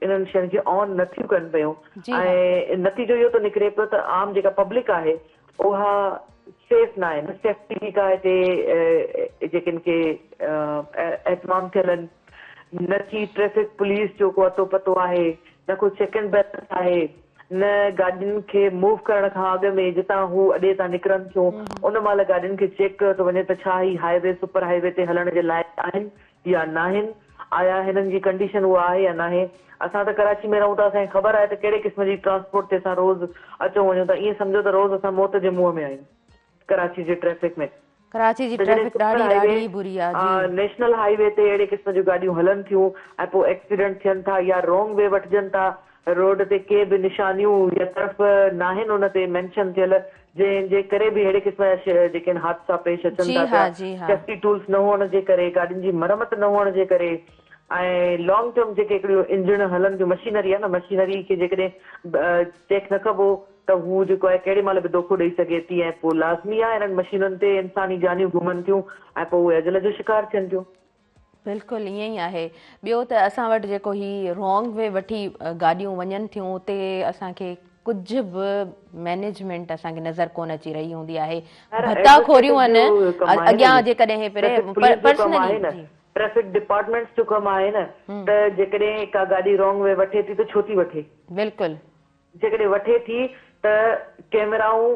इन्हनि शयुनि खे ऑन नथियूं कनि पियूं, ऐं नतीजो इहो थो निकिरे पियो त आम जेका पब्लिक आहे उहा सेफ न आहे, न सेफ्टी जी का हिते जेके खे एतमाम थियल आहिनि, न की ट्रैफिक पुलिस जो को अतो पतो आहे, न को चेक एंड बैलेंस आहे, न गाॾियुनि खे मूव करण खां अॻु में जितां हू अॾे तां निकिरनि थियूं उन महिल गाॾियुनि खे चेक कयो थो वञे त छा ही हाईवे सुपर हाईवे ते हलण जे लाइक़ु आहिनि या न आहिनि, आया हिननि जी कंडीशन उहा आहे या न आहे। असां त कराची में रहूं था, असांखे ख़बर आहे त कहिड़े क़िस्म जी ट्रांसपोर्ट ते असां रोज़ अचूं वञूं था, ईअं सम्झो त रोज़ असां मौत जे मुंहं में आहियूं कराची जे ट्रैफिक में। कराची जी ट्रैफिक ॾाढी बुरी आहे। नेशनल हाईवे ते अहिड़े क़िस्म जूं गाॾियूं हलनि थियूं ऐं पोइ एक्सीडेंट थियनि था या रॉन्ग वे वठिजनि था, रोड ते के बि निशानियूं या तरफ़ न आहिनि उन ते मेंशन थियल, जंहिंजे करे बि अहिड़े क़िस्म जा जेके हादसा पेश अचनि था पिया, सेफ्टी टूल्स न हुअण जे करे, गाॾियुनि जी मरम्मत न हुअण जे करे, ऐं लॉन्ग टर्म जेके हिकिड़ियूं इंजन हलनि थियूं, मशीनरी आहे न, मशीनरी खे जेकॾहिं चेक न कबो त हू जेको आहे केॾी महिल बि धोखो ॾेई सघे थी, ऐं पोइ लाज़मी आहे हिननि मशीनुनि ते इंसानी जानियूं घुमनि थियूं ऐं पोइ उहे अजल जो शिकार थियनि थियूं। बिल्कुलु ईअं ई आहे। ॿियो त असां वटि जेको ही रॉन्ग वे वठी गाॾियूं वञनि थियूं उते असांखे कुझु बि मैनेजमेंट असांखे नज़र कोन अची रही हूंदी आहे, भत्ताखोरियूं आहिनि अॻियां जेकॾहिं पर्सनली ट्रैफिक डिपार्टमेंट्स जो कमु आहे न त जेकॾहिं का गाॾी रॉन्ग वे वठे थी त छो थी वठे, बिल्कुलु जेकॾहिं वठे थी त कैमराऊं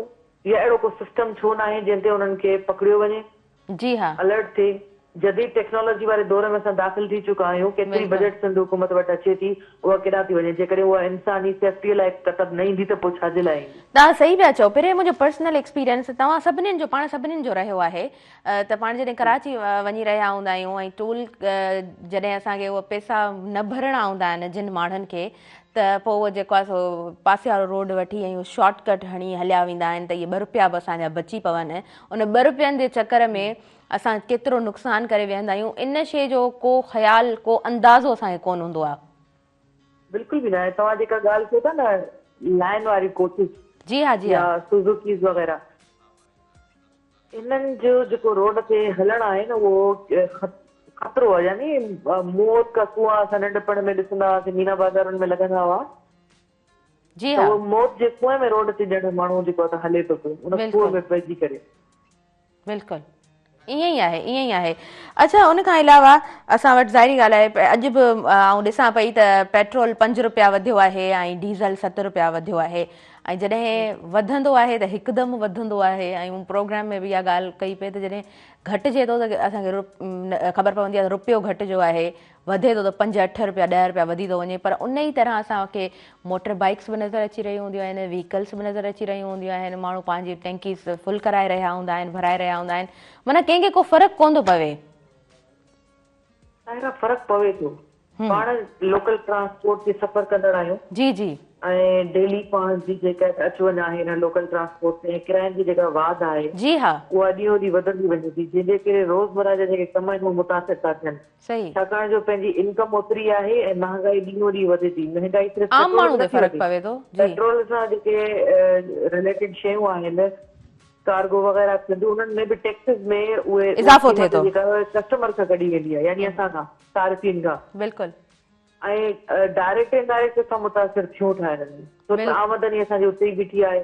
या अहिड़ो को सिस्टम छो न आहे जंहिं ते उन्हनि खे पकड़ियो वञे, जी हा, अलर्ट थिए। जदीद टेक्नोलॉजी वारे दौर में असां दाख़िल थी चुका आहियूं, केतिरी बजट सिंध हुकूमत वटि अचे थी, उहा केॾां थी वञे, जेकॾहिं उहा इंसानी सेफ्टीअ लाइ कतब न ईंदी त पोइ छाजे लाइ ईंदी? तव्हां सही पिया चओ। पहिरें मुंहिंजो पर्सनल एक्सपीरियंस तव्हां सभिनीनि जो, पाण सभिनीनि जो रहियो आहे त पाण जॾहिं कराची वञी रहिया हूंदा आहियूं ऐं टोल जॾहिं असांखे उहे पैसा न भरणा हूंदा आहिनि जिन माण्हुनि खे, त पोइ उहो जेको आहे सो पासे वारो रोड वठी ऐं शॉर्टकट हणी हलिया वेंदा आहिनि त इहे 2 रुपया बि असांजा बची पवनि। उन 2 रुपयनि जे चकर में असां केतिरो नुक़सानु करे वेहंदा आहियूं, इन शइ जो को ख़्यालु, को अंदाज़ो असांखे कोन हूंदो आहे। बिल्कुलु बि न आहे। तव्हां जेका ॻाल्हि कयो था न लाइन वारी कोचिस, जी हा, जी हा, सुजुकीज़ वग़ैरह, इन्हनि जो जेको रोड ते हलणु आहे न उहो ख़तरो आहे, यानी मौत का कुआं असां नंढपण में ॾिसंदा हुआसीं, मीना बाज़ारुनि में लॻंदा हुआ, जी त हाँ, उहो मौत जे कुएं में रोड ते ॼण माण्हू जेको आहे हले थो पियो उन कुएं बिल्कुलु में पइजी करे। बिल्कुलु ईअं ई आहे, ईअं ई आहे। अच्छा, उन खां अलावा असां वटि ज़ाहिरी ॻाल्हि आहे, अॼु बि आउं ॾिसां पई त पेट्रोल 5 रुपया वधियो आहे ऐं डीज़ल 7 रुपया वधियो आहे। ऐं जॾहिं वधंदो आहे त हिकदमि वधंदो आहे। ऐं प्रोग्राम में बि इहा ॻाल्हि कई पई त जॾहिं घटिजे थो त असांखे ख़बर पवंदी आहे त रुपयो घटिजो आहे, वधे थो त 5-8 रुपया 10 रुपया वधी थो वञे। पर उन ई तरह असांखे मोटर बाइक्स बि नज़र अची रहियूं हूंदियूं आहिनि, व्हीकल्स बि नज़र अची रहियूं हूंदियूं आहिनि, माण्हू पंहिंजी टैंकीस फुल कराए रहिया हूंदा आहिनि, भराए रहिया हूंदा आहिनि, माना कंहिंखे को फ़र्क़ु कोन थो पवे। ॾाढा फ़र्क़ु पवे थो। पाण लोकल ट्रांसपोर्ट ते सफ़र कंदड़ आहियूं जी जी ऐं डेली पाण जी जेका अच वञ आहे हिन लोकल ट्रांसपोर्ट ते किरायनि जी जेका वाध आहे जी हा उहा ॾींहों ॾींहुं वधंदी वञे थी, जंहिंजे करे रोज़मर्रा जा जेके कम आहिनि उहे मुतासिर था थियनि, सही, छाकाणि जो पंहिंजी इनकम ओतिरी आहे ऐं महांगाई ॾींहों ॾींहुं वधे थी। महांगाई सिर्फ़ु आम पेट्रोल माण्हू में ते नथी फ़र्क़ु वधे, पवे थो जी, पेट्रोल सां जेके रिलेटेड शयूं आहिनि, कार्गो वग़ैरह थियंदियूं, उन्हनि में बि टैक्सिस में उहे इज़ाफ़ो थिए क़ीमत थो, जेका कस्टमर खां कढी वेंदी आहे, यानी असां खां सार्फिन खां, बिल्कुलु ऐं डायरेक्ट इनडायरेक्ट असां मुतासिर थियूं था हिननि में, छो त आमदनी असांजी उते ई बीठी आहे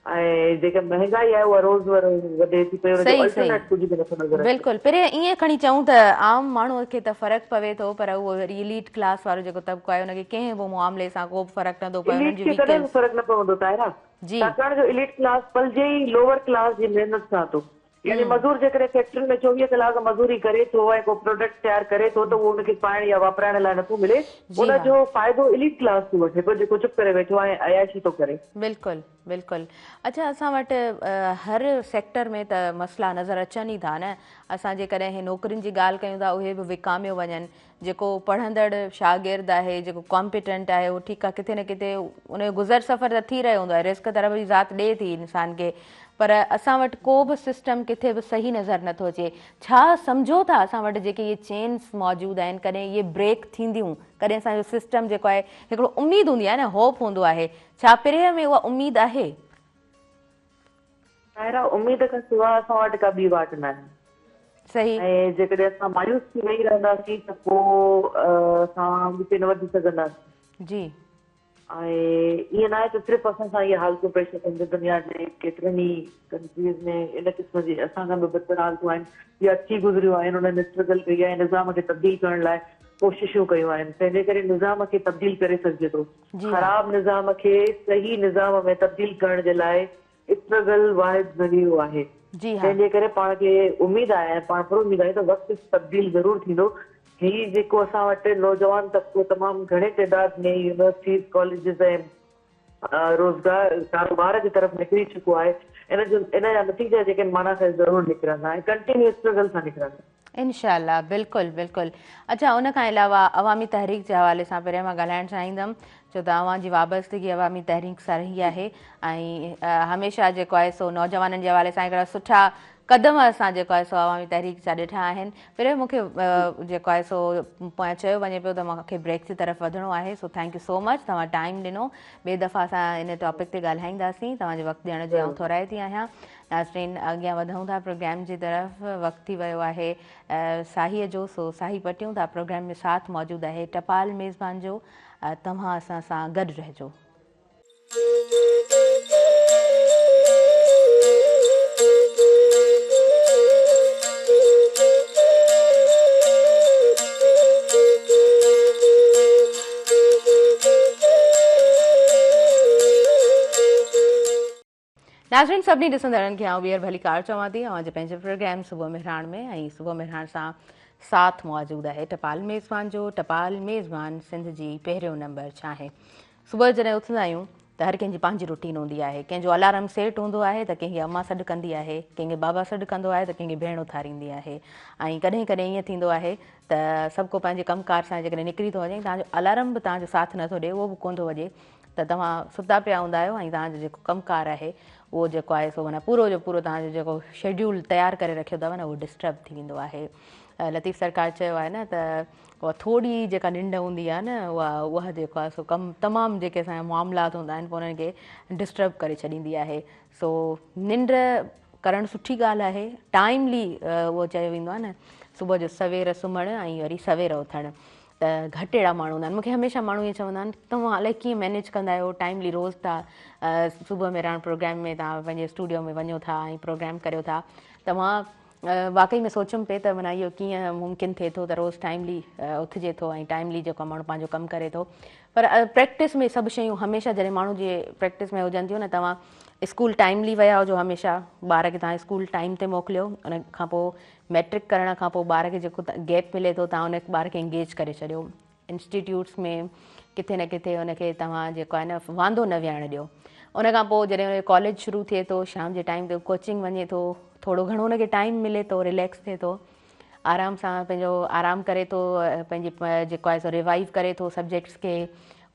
ऐं जेका महांगाई आहे उहा रोज़ वधे थी पई, हुनजो सही सही अल्टरनेट कुझु बि नथो नज़र अचे। बिल्कुलु, पहिरें ईअं खणी चऊं त आम माण्हूअ खे त फ़र्क़ु पवे थो, पर उहो वरी इलीट क्लास वारो जेको तबिको आहे हुनखे कंहिं बि मामले सां को बि फ़र्क़ु नथो पए, हुननि इलीट जी खे कॾहिं बि व्हीकल्स फ़र्क़ु न पवंदो ताहिरा, जी, छाकाणि जो इलीट क्लास पलजे ई लोअर क्लास जी महिनत सां थो। यानी मज़दूर जेकॾहिं फैक्ट्रियुनि में 24 कलाक मज़दूरी करे थो ऐं को प्रोडक्ट तयारु करे थो त उहो हुनखे पाइण या वापराइण लाइ नथो मिले, जी हा, उनजो फ़ाइदो इलीट क्लास थो वठे पियो, जेको चुप करे वेठो आहे, अयाशी थो करे। बिल्कुलु बिल्कुलु। अच्छा, असां वटि हर सेक्टर में त मसइला नज़र अचनि ई था न। असां जेकॾहिं हे नौकरियुनि जी ॻाल्हि कयूं था, उहे बि विकामियो वञनि। जेको पढ़ंदड़ शागिर्द आहे, जेको कॉम्पिटेंट आहे, उहो ठीकु आहे, किथे न किथे उनजो गुज़र सफ़र त थी रहियो हूंदो आहे, रिस्क तरफ़ जी ज़ात ॾिए थी इंसान खे, पर असां वटि को बि सिस्टम किथे बि सही नज़र नथो अचे। छा सम्झो था असां वटि जेके इहे चेन्स मौजूदु आहिनि, कॾहिं इहे ब्रेक थींदियूं, कॾहिं असांजो सिस्टम जेको आहे, हिकिड़ो उमेदु हूंदी आहे न, होप हूंदो आहे, छा पिरह में उहा उमेदु आहे? ताहिरा उमेद खां सवाइ असां वटि का ॿी वाट न आहे। सही, ऐं जेकॾहिं असां मायूस थी वेही रहंदासीं त पोइ असां अॻिते न वधी सघंदासीं। जी, ऐं ईअं न आहे त सिर्फ़ु असां सां इहे हालतूं पेश अचनि, दुनिया जे केतिरनि ई कंट्रीज़ में इन क़िस्म जी असां खां बि बदतर हालतूं आहिनि या अची गुज़रियूं आहिनि, उन्हनि स्ट्रगल कई आहे, निज़ाम खे तब्दील करण लाइ कोशिशूं कयूं आहिनि, तंहिंजे करे निज़ाम खे तब्दील करे सघिजे थो। जी हा, ख़राब निज़ाम खे सही निज़ाम में तब्दील करण जे लाइ स्ट्रगल वाहिद ज़रियो आहे। जी हा, तंहिंजे करे पाण खे उमेद आहे, पाण पूरो उमेद आहे त वक़्तु तब्दील ज़रूरु थींदो। ही जेको असां वटि नौजवान तबिको तमामु घणे तइदाद में यूनिवर्सिटीज़, कॉलेजिस ऐं रोज़गार कारोबार जी तरफ़ निकिरी चुको आहे, इन जा नतीजा जेके माना खे ज़रूरु निकिरंदा ऐं कंटिन्यू स्ट्रगल सां निकिरंदा। इंशाअल्लाह, बिल्कुलु बिल्कुलु। अच्छा, उन खां अलावा अवामी तहरीक जे हवाले सां पहिरियों मां ॻाल्हाइणु चाहींदमि, छो त अवां जी वाबस्तगी अवामी तहरीक सां रही आहे ऐं हमेशह जेको आहे सो नौजवाननि जे हवाले सां हिकिड़ा सुठा क़दम असां जेको आहे सो अवामी तहरीक जा ॾिठा आहिनि। पहिरियों मूंखे जेको आहे सो पोयां चयो वञे पियो त मूंखे ब्रेक जी तरफ़ वधिणो आहे, so thank you so much, तव्हां टाइम ॾिनो। ॿिए दफ़ा असां इन टॉपिक ते ॻाल्हाईंदासीं, तव्हांजो वक़्तु ॾियण जी आउं थोराए थी आहियां। नाज़रीन, अॻियां वधूं था प्रोग्राम जी तरफ़, वक़्तु थी वियो आहे साहीअ जो, सो साही पटियूं था। प्रोग्राम में साथ मौजूदु आहे टपाल मेज़बान जो, तव्हां असां सां गॾु रहिजो। नाज़रीन, सभिनी ॾिसंदड़नि खे आउं ॿीहर भली कार चवां थी। अवांजे पंहिंजे प्रोग्राम सुबुह मेहरान में, ऐं सुबुह मेहरान सां साथ मौजूदु आहे टपाल मेज़बान जो। टपाल मेज़बान सिंध जी पहिरियों नंबर छाहे। सुबुह जॾहिं उथंदा आहियूं त हर कंहिंजी पंहिंजी रूटीन हूंदी आहे। कंहिंजो अलार्म सेट हूंदो आहे त कंहिंखे अम्मा सॾु कंदी आहे, कंहिंखे बाबा सॾु कंदो आहे त कंहिंखे भेण उथारींदी आहे। ऐं कॾहिं कॾहिं ईअं थींदो आहे त सभु को पंहिंजे कमकार सां जेकॾहिं निकिरी थो वञे, तव्हांजो अलार्म बि तव्हांजो साथ नथो ॾिए, उहो बि कोन थो वञे, त तव्हां सुता पिया हूंदा आहियो ऐं तव्हांजो जेको कमकार आहे उहो जेको आहे सो माना पूरो जो पूरो तव्हांजो जेको शेड्यूल तयारु करे रखियो अथव न, उहो डिस्टर्ब थी वेंदो आहे। लतीफ़ सरकार चयो आहे न त उहा थोरी जेका निंड हूंदी आहे न, उहा जेको आहे सो तमामु जेके असांजा मामलात हूंदा आहिनि पोइ उन्हनि खे डिस्टर्ब करे छॾींदी आहे। सो निंड करणु सुठी ॻाल्हि आहे, टाइमली उहो चयो वेंदो आहे न सुबुह जो सवेर सुम्हणु ऐं वरी सवेर उथणु। त घटि अहिड़ा माण्हू हूंदा आहिनि। मूंखे हमेशह माण्हू ईअं चवंदा आहिनि तव्हां अलाए कीअं मैनेज कंदा आहियो, टाइमली रोज़ तव्हां सुबुह में रहण प्रोग्राम में तव्हां पंहिंजे स्टूडियो में वञो था ऐं प्रोग्राम करियो था। त मां वाक़ई में सोचियुमि पिए त माना इहो कीअं मुमकिन थिए थो त रोज़ टाइमली उथिजे थो ऐं टाइमली जेको माण्हू पंहिंजो कमु करे थो। पर प्रैक्टिस में सभु शयूं हमेशह जॾहिं माण्हू जे प्रैक्टिस में हुजनि थियूं न, तव्हां स्कूल टाइमली विया हुजो, हमेशह ॿार खे तव्हां स्कूल टाइम ते मोकिलियो, उन खां पोइ मैट्रिक करण खां पोइ ॿार खे जेको गैप मिले थो तव्हां उन ॿार खे इंगेज करे छॾियो। इंस्टीट्यूट्स में किथे न किथे उनखे तव्हां जेको आहे न वांदो न विहणु ॾियो। उन खां पोइ जॾहिं कॉलेज शुरू थिए थो, शाम जे टाइम ते कोचिंग वञे थो, थोरो घणो उनखे टाइम मिले थो, रिलैक्स थिए थो, आराम सां पंहिंजो आराम करे थो, पंहिंजी जेको आहे सो रिवाइव करे थो सब्जेक्ट्स खे,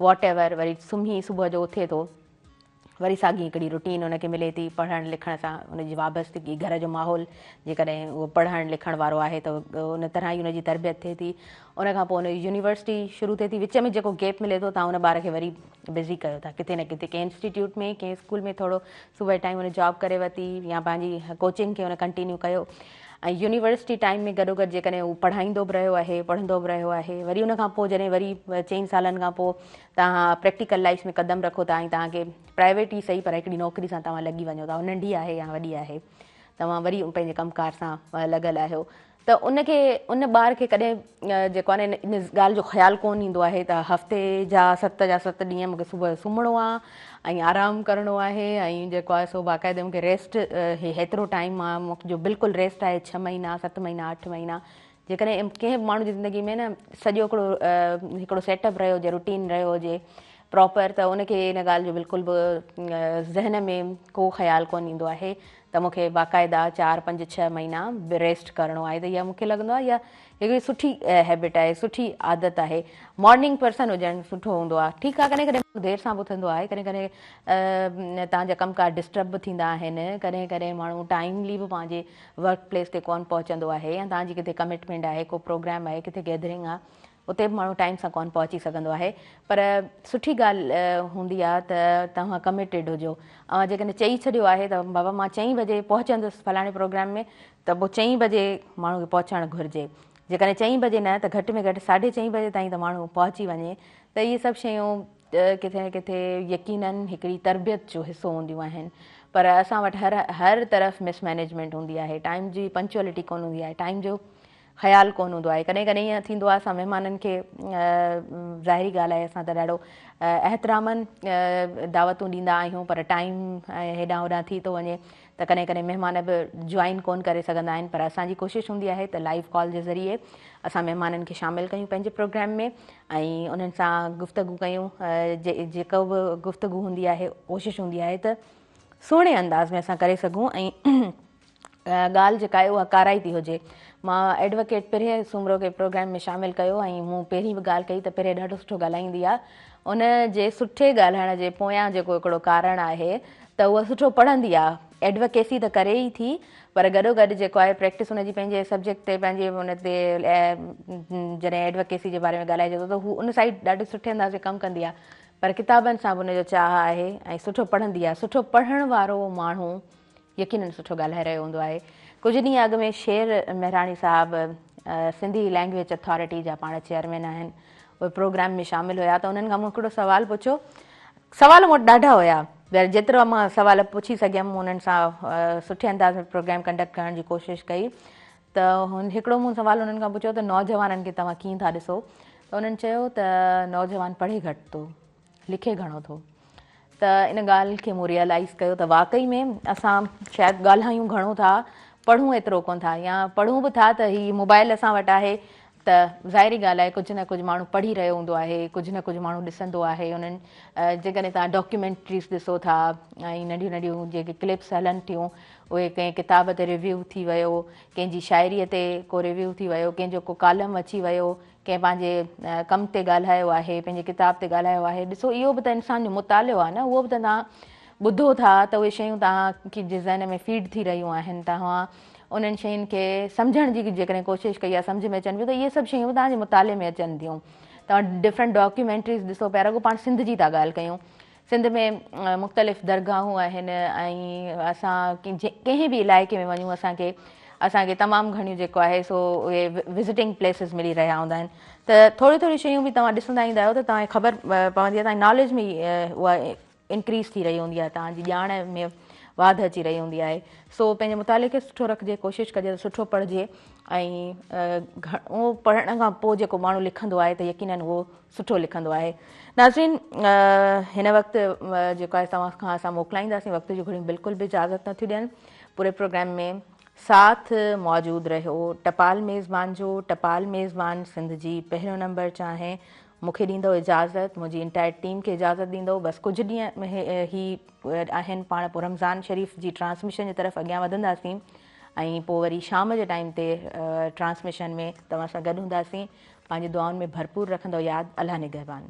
वॉट एवर, वरी सुम्ही सुबुह जो उथे थो, वरी साॻी हिकिड़ी रुटीन उनखे मिले थी पढ़णु लिखण सां, उनजी वाबस्तगी घर जो माहौल जेकॾहिं उहो पढ़णु लिखण वारो आहे त उन तरह ई उनजी तरबियत थिए थी। उन खां पोइ उनजी यूनिवर्सिटी शुरू थिए थी, विच में जेको गैप मिले थो तव्हां उन ॿार खे वरी बिज़ी कयो था किथे न किथे, कंहिं इंस्टीट्यूट में, कंहिं स्कूल में थोरो सुबुह टाइम उन जॉब करे वरिती या पंहिंजी कोचिंग खे उन कंटिन्यू कयो। ऐं यूनिवर्सिटी टाइम में गॾोगॾु जेकॾहिं उहो पढ़ाईंदो बि रहियो आहे, पढ़ंदो बि रहियो आहे, वरी उन खां पोइ जॾहिं वरी 4 सालनि खां पोइ तव्हां प्रैक्टिकल लाइफ में क़दम रखो था ऐं तव्हांखे प्राइवेट ई सही पर हिकिड़ी नौकिरी सां तव्हां लॻी वञो था, नंढी आहे या वॾी आहे, तव्हां वरी पंहिंजे कमकार सां लॻल आहियो, त उनखे उन ॿार खे कॾहिं जेको आहे न इन ॻाल्हि जो ख़्यालु कोन ईंदो आहे त हफ़्ते जा 7 ॾींहं मूंखे सुबुह जो सुम्हणो आहे ऐं आराम करिणो आहे ऐं जेको आहे सो बाक़ाइदे मूंखे रेस्ट हेतिरो टाइम आहे मुंहिंजो बिल्कुलु रेस्ट आहे, 6 महीना 7 महीना 8 महीना। जेकॾहिं कंहिं माण्हू जी ज़िंदगी में न सॼो हिकिड़ो सेटअप रहियो हुजे, रूटीन रहियो हुजे प्रॉपर, त उनखे इन ॻाल्हि जो बिल्कुलु बि ज़हन में को ख़्यालु कोन ईंदो आहे त मूंखे बाक़ाइदा 4 5 6 महीना रेस्ट करिणो आहे। त इहा मूंखे लॻंदो आहे इहा हिकिड़ी सुठी हैबिट आहे, सुठी आदत आहे। मॉर्निंग पर्सन हुजणु सुठो हूंदो आहे, ठीकु आहे, कॾहिं कॾहिं देरि सां बि उथंदो आहे, कॾहिं कॾहिं तव्हांजा कमकार डिस्टर्ब बि थींदा आहिनि, कॾहिं कॾहिं माण्हू टाइमली बि पंहिंजे वर्क प्लेस ते कोन पहुचंदो आहे, या तव्हांजी किथे कमिटमेंट आहे, को प्रोग्राम आहे, किथे गैदरिंग आहे, उते बि माण्हू टाइम सां कोन पहुची सघंदो आहे। पर सुठी ॻाल्हि हूंदी आहे त तव्हां कमिटेड हुजो। ऐं जेकॾहिं चई छॾियो आहे त बाबा मां 4 बजे पहुचंदुसि फलाणे प्रोग्राम में, त पोइ 4 बजे माण्हू खे पहुचणु घुरिजे। जेकॾहिं 4 बजे न त घटि में घटि 4:30 बजे ताईं त माण्हू पहुची वञे। त इहे सभु शयूं किथे न किथे यकीननि हिकिड़ी तरबियत जो हिसो हूंदियूं आहिनि। पर असां वटि हर तरफ़ मिसमैनेजमेंट हूंदी आहे, टाइम जी पंक्चुअलिटी कोन हूंदी आहे, टाइम जो ख़्यालु कोन हूंदो आहे। कॾहिं कॾहिं ईअं थींदो आहे असां महिमाननि खे ज़ाहिरी ॻाल्हि आहे असां त ॾाढो एहतरामनि दावतूं ॾींदा आहियूं, पर टाइम हेॾां होॾां थी थो वञे त कॾहिं कॾहिं महिमान बि जॉइन कोन करे सघंदा आहिनि। पर असांजी कोशिशि हूंदी आहे त लाइव कॉल जे ज़रिए असां महिमाननि खे शामिलु कयूं पंहिंजे प्रोग्राम में ऐं उन्हनि सां गुफ़्तगू कयूं। जेको बि गुफ़्तगू हूंदी आहे कोशिशि हूंदी आहे त सुहिणे अंदाज़ में असां करे सघूं ऐं ॻाल्हि जेका आहे उहा काराइती हुजे। मां एडवोकेट पिरहे सूमरो खे प्रोग्राम में शामिलु कयो ऐं मूं पहिरीं बि ॻाल्हि कई त पिरहे ॾाढो सुठो ॻाल्हाईंदी आहे। उन जे सुठे ॻाल्हाइण जे पोयां जेको हिकिड़ो कारण आहे त उहा सुठो पढ़ंदी आहे, एडवोकेसी त करे ई थी, पर गॾोगॾु जेको आहे प्रैक्टिस हुनजी पंहिंजे सब्जेक्ट ते, पंहिंजे हुन ते जॾहिं एडवोकेसी जे बारे में ॻाल्हाइजे थो त हू उन साइड ॾाढे सुठे अंदाज़ कमु कंदी आहे। पर किताबनि सां बि हुनजो चाह आहे ऐं सुठो पढ़ंदी आहे। सुठो पढ़ण वारो माण्हू यकीननि सुठो ॻाल्हाए रहियो हूंदो आहे। कुझु ॾींहं अॻु में शेर मेहराणी साहिबु सिंधी लैंग्वेज अथॉरिटी जा पाण चेयरमैन आहिनि, उहे प्रोग्राम में शामिलु हुया, त उन्हनि खां मूं हिकिड़ो सुवालु पुछियो। सुवाल मूं वटि ॾाढा हुया, जेतिरो मां सुवाल पुछी सघियमि उन्हनि सां सुठे अंदाज़ में प्रोग्राम कंडक्ट करण जी कोशिशि कई। त हिकिड़ो मूं सुवालु उन्हनि खां पुछियो त नौजवाननि खे तव्हां कीअं था ॾिसो, त उन्हनि चयो त नौजवान पढ़े घटि थो, लिखे घणो थो। त इन ॻाल्हि खे मूं रियलाइज़ कयो त वाक़ई में असां शायदि ॻाल्हायूं घणो था, पढ़ूं एतिरो कोन था, या पढ़ूं बि था त हीअ मोबाइल असां वटि आहे त ज़ाहिरी ॻाल्हि आहे कुझु न कुझु माण्हू पढ़ी रहियो हूंदो आहे, कुझु न कुझु माण्हू ॾिसंदो आहे। उन्हनि जेकॾहिं तव्हां डॉक्यूमेंट्रीज़ ॾिसो था ऐं नंढियूं नंढियूं जेके क्लिप्स हलनि थियूं, उहे कंहिं किताब ते रिव्यू थी वियो, कंहिंजी शाइरीअ ते को रिव्यू थी वियो, कंहिंजो को कालम अची वियो, कंहिं पंहिंजे कम ते ॻाल्हायो आहे, पंहिंजे किताब ते ॻाल्हायो आहे। ॾिसो इहो बि त इंसान जो मुतालियो आहे न, उहो बि त तव्हां ॿुधो था त उहे शयूं तव्हांखे जे ज़हन में फीड थी रहियूं आहिनि। तव्हां उन्हनि शयुनि खे सम्झण जी जेकॾहिं कोशिशि कई आहे, सम्झ में अचनि पियूं, त इहे सभु शयूं तव्हांजे मुताले में अचनि थियूं। तव्हां डिफरेंट डॉक्यूमेंट्रीज़ ॾिसो पिया, रुॻो पाण सिंध जी था ॻाल्हि कयूं, सिंध में मुख़्तलिफ़ दरगाहूं आहिनि ऐं असां कंहिं बि इलाइक़े में वञूं असांखे असांखे तमामु घणियूं जेको आहे सो उहे विज़िटिंग प्लेसिस मिली रहिया हूंदा आहिनि त थोरी थोरी शयूं बि तव्हां ॾिसंदा ईंदा आहियो त तव्हांखे ख़बर पवंदी आहे, तव्हांजी नॉलेज में उहा इंक्रीज़ थी रही हूंदी आहे, तव्हांजी ॼाण में वाध अची रही हूंदी आहे। सो पंहिंजे मुताले खे सुठो रखिजे, कोशिशि कजे त सुठो पढ़िजे ऐं उहो पढ़ण खां पोइ जेको माण्हू लिखंदो आहे त यकीनन उहो सुठो लिखंदो आहे। नाज़रीन, हिन वक़्तु जेको आहे तव्हां खां असां मोकिलाईंदासीं, वक़्त जूं घड़ियूं बिल्कुलु बि इजाज़त नथियूं ॾियनि। पूरे प्रोग्राम में साथ मौजूदु रहियो टपाल मेज़बान जो। टपाल मेज़बान सिंध जी पहिरियों नंबर चाहे मूंखे ॾींदो इजाज़त, मुंहिंजी इंटायर टीम खे इजाज़त ॾींदो। बसि कुझु ॾींहं ही आहिनि, पाण पोइ रमज़ान शरीफ़ जी ट्रांसमिशन जी तरफ़ अॻियां वधंदासीं ऐं पोइ वरी शाम जे टाइम ते ट्रांसमिशन में तव्हां सां गॾु हूंदासीं। पंहिंजी दुआउनि में भरपूर रखंदो यादि। अल्लाह निगहबान।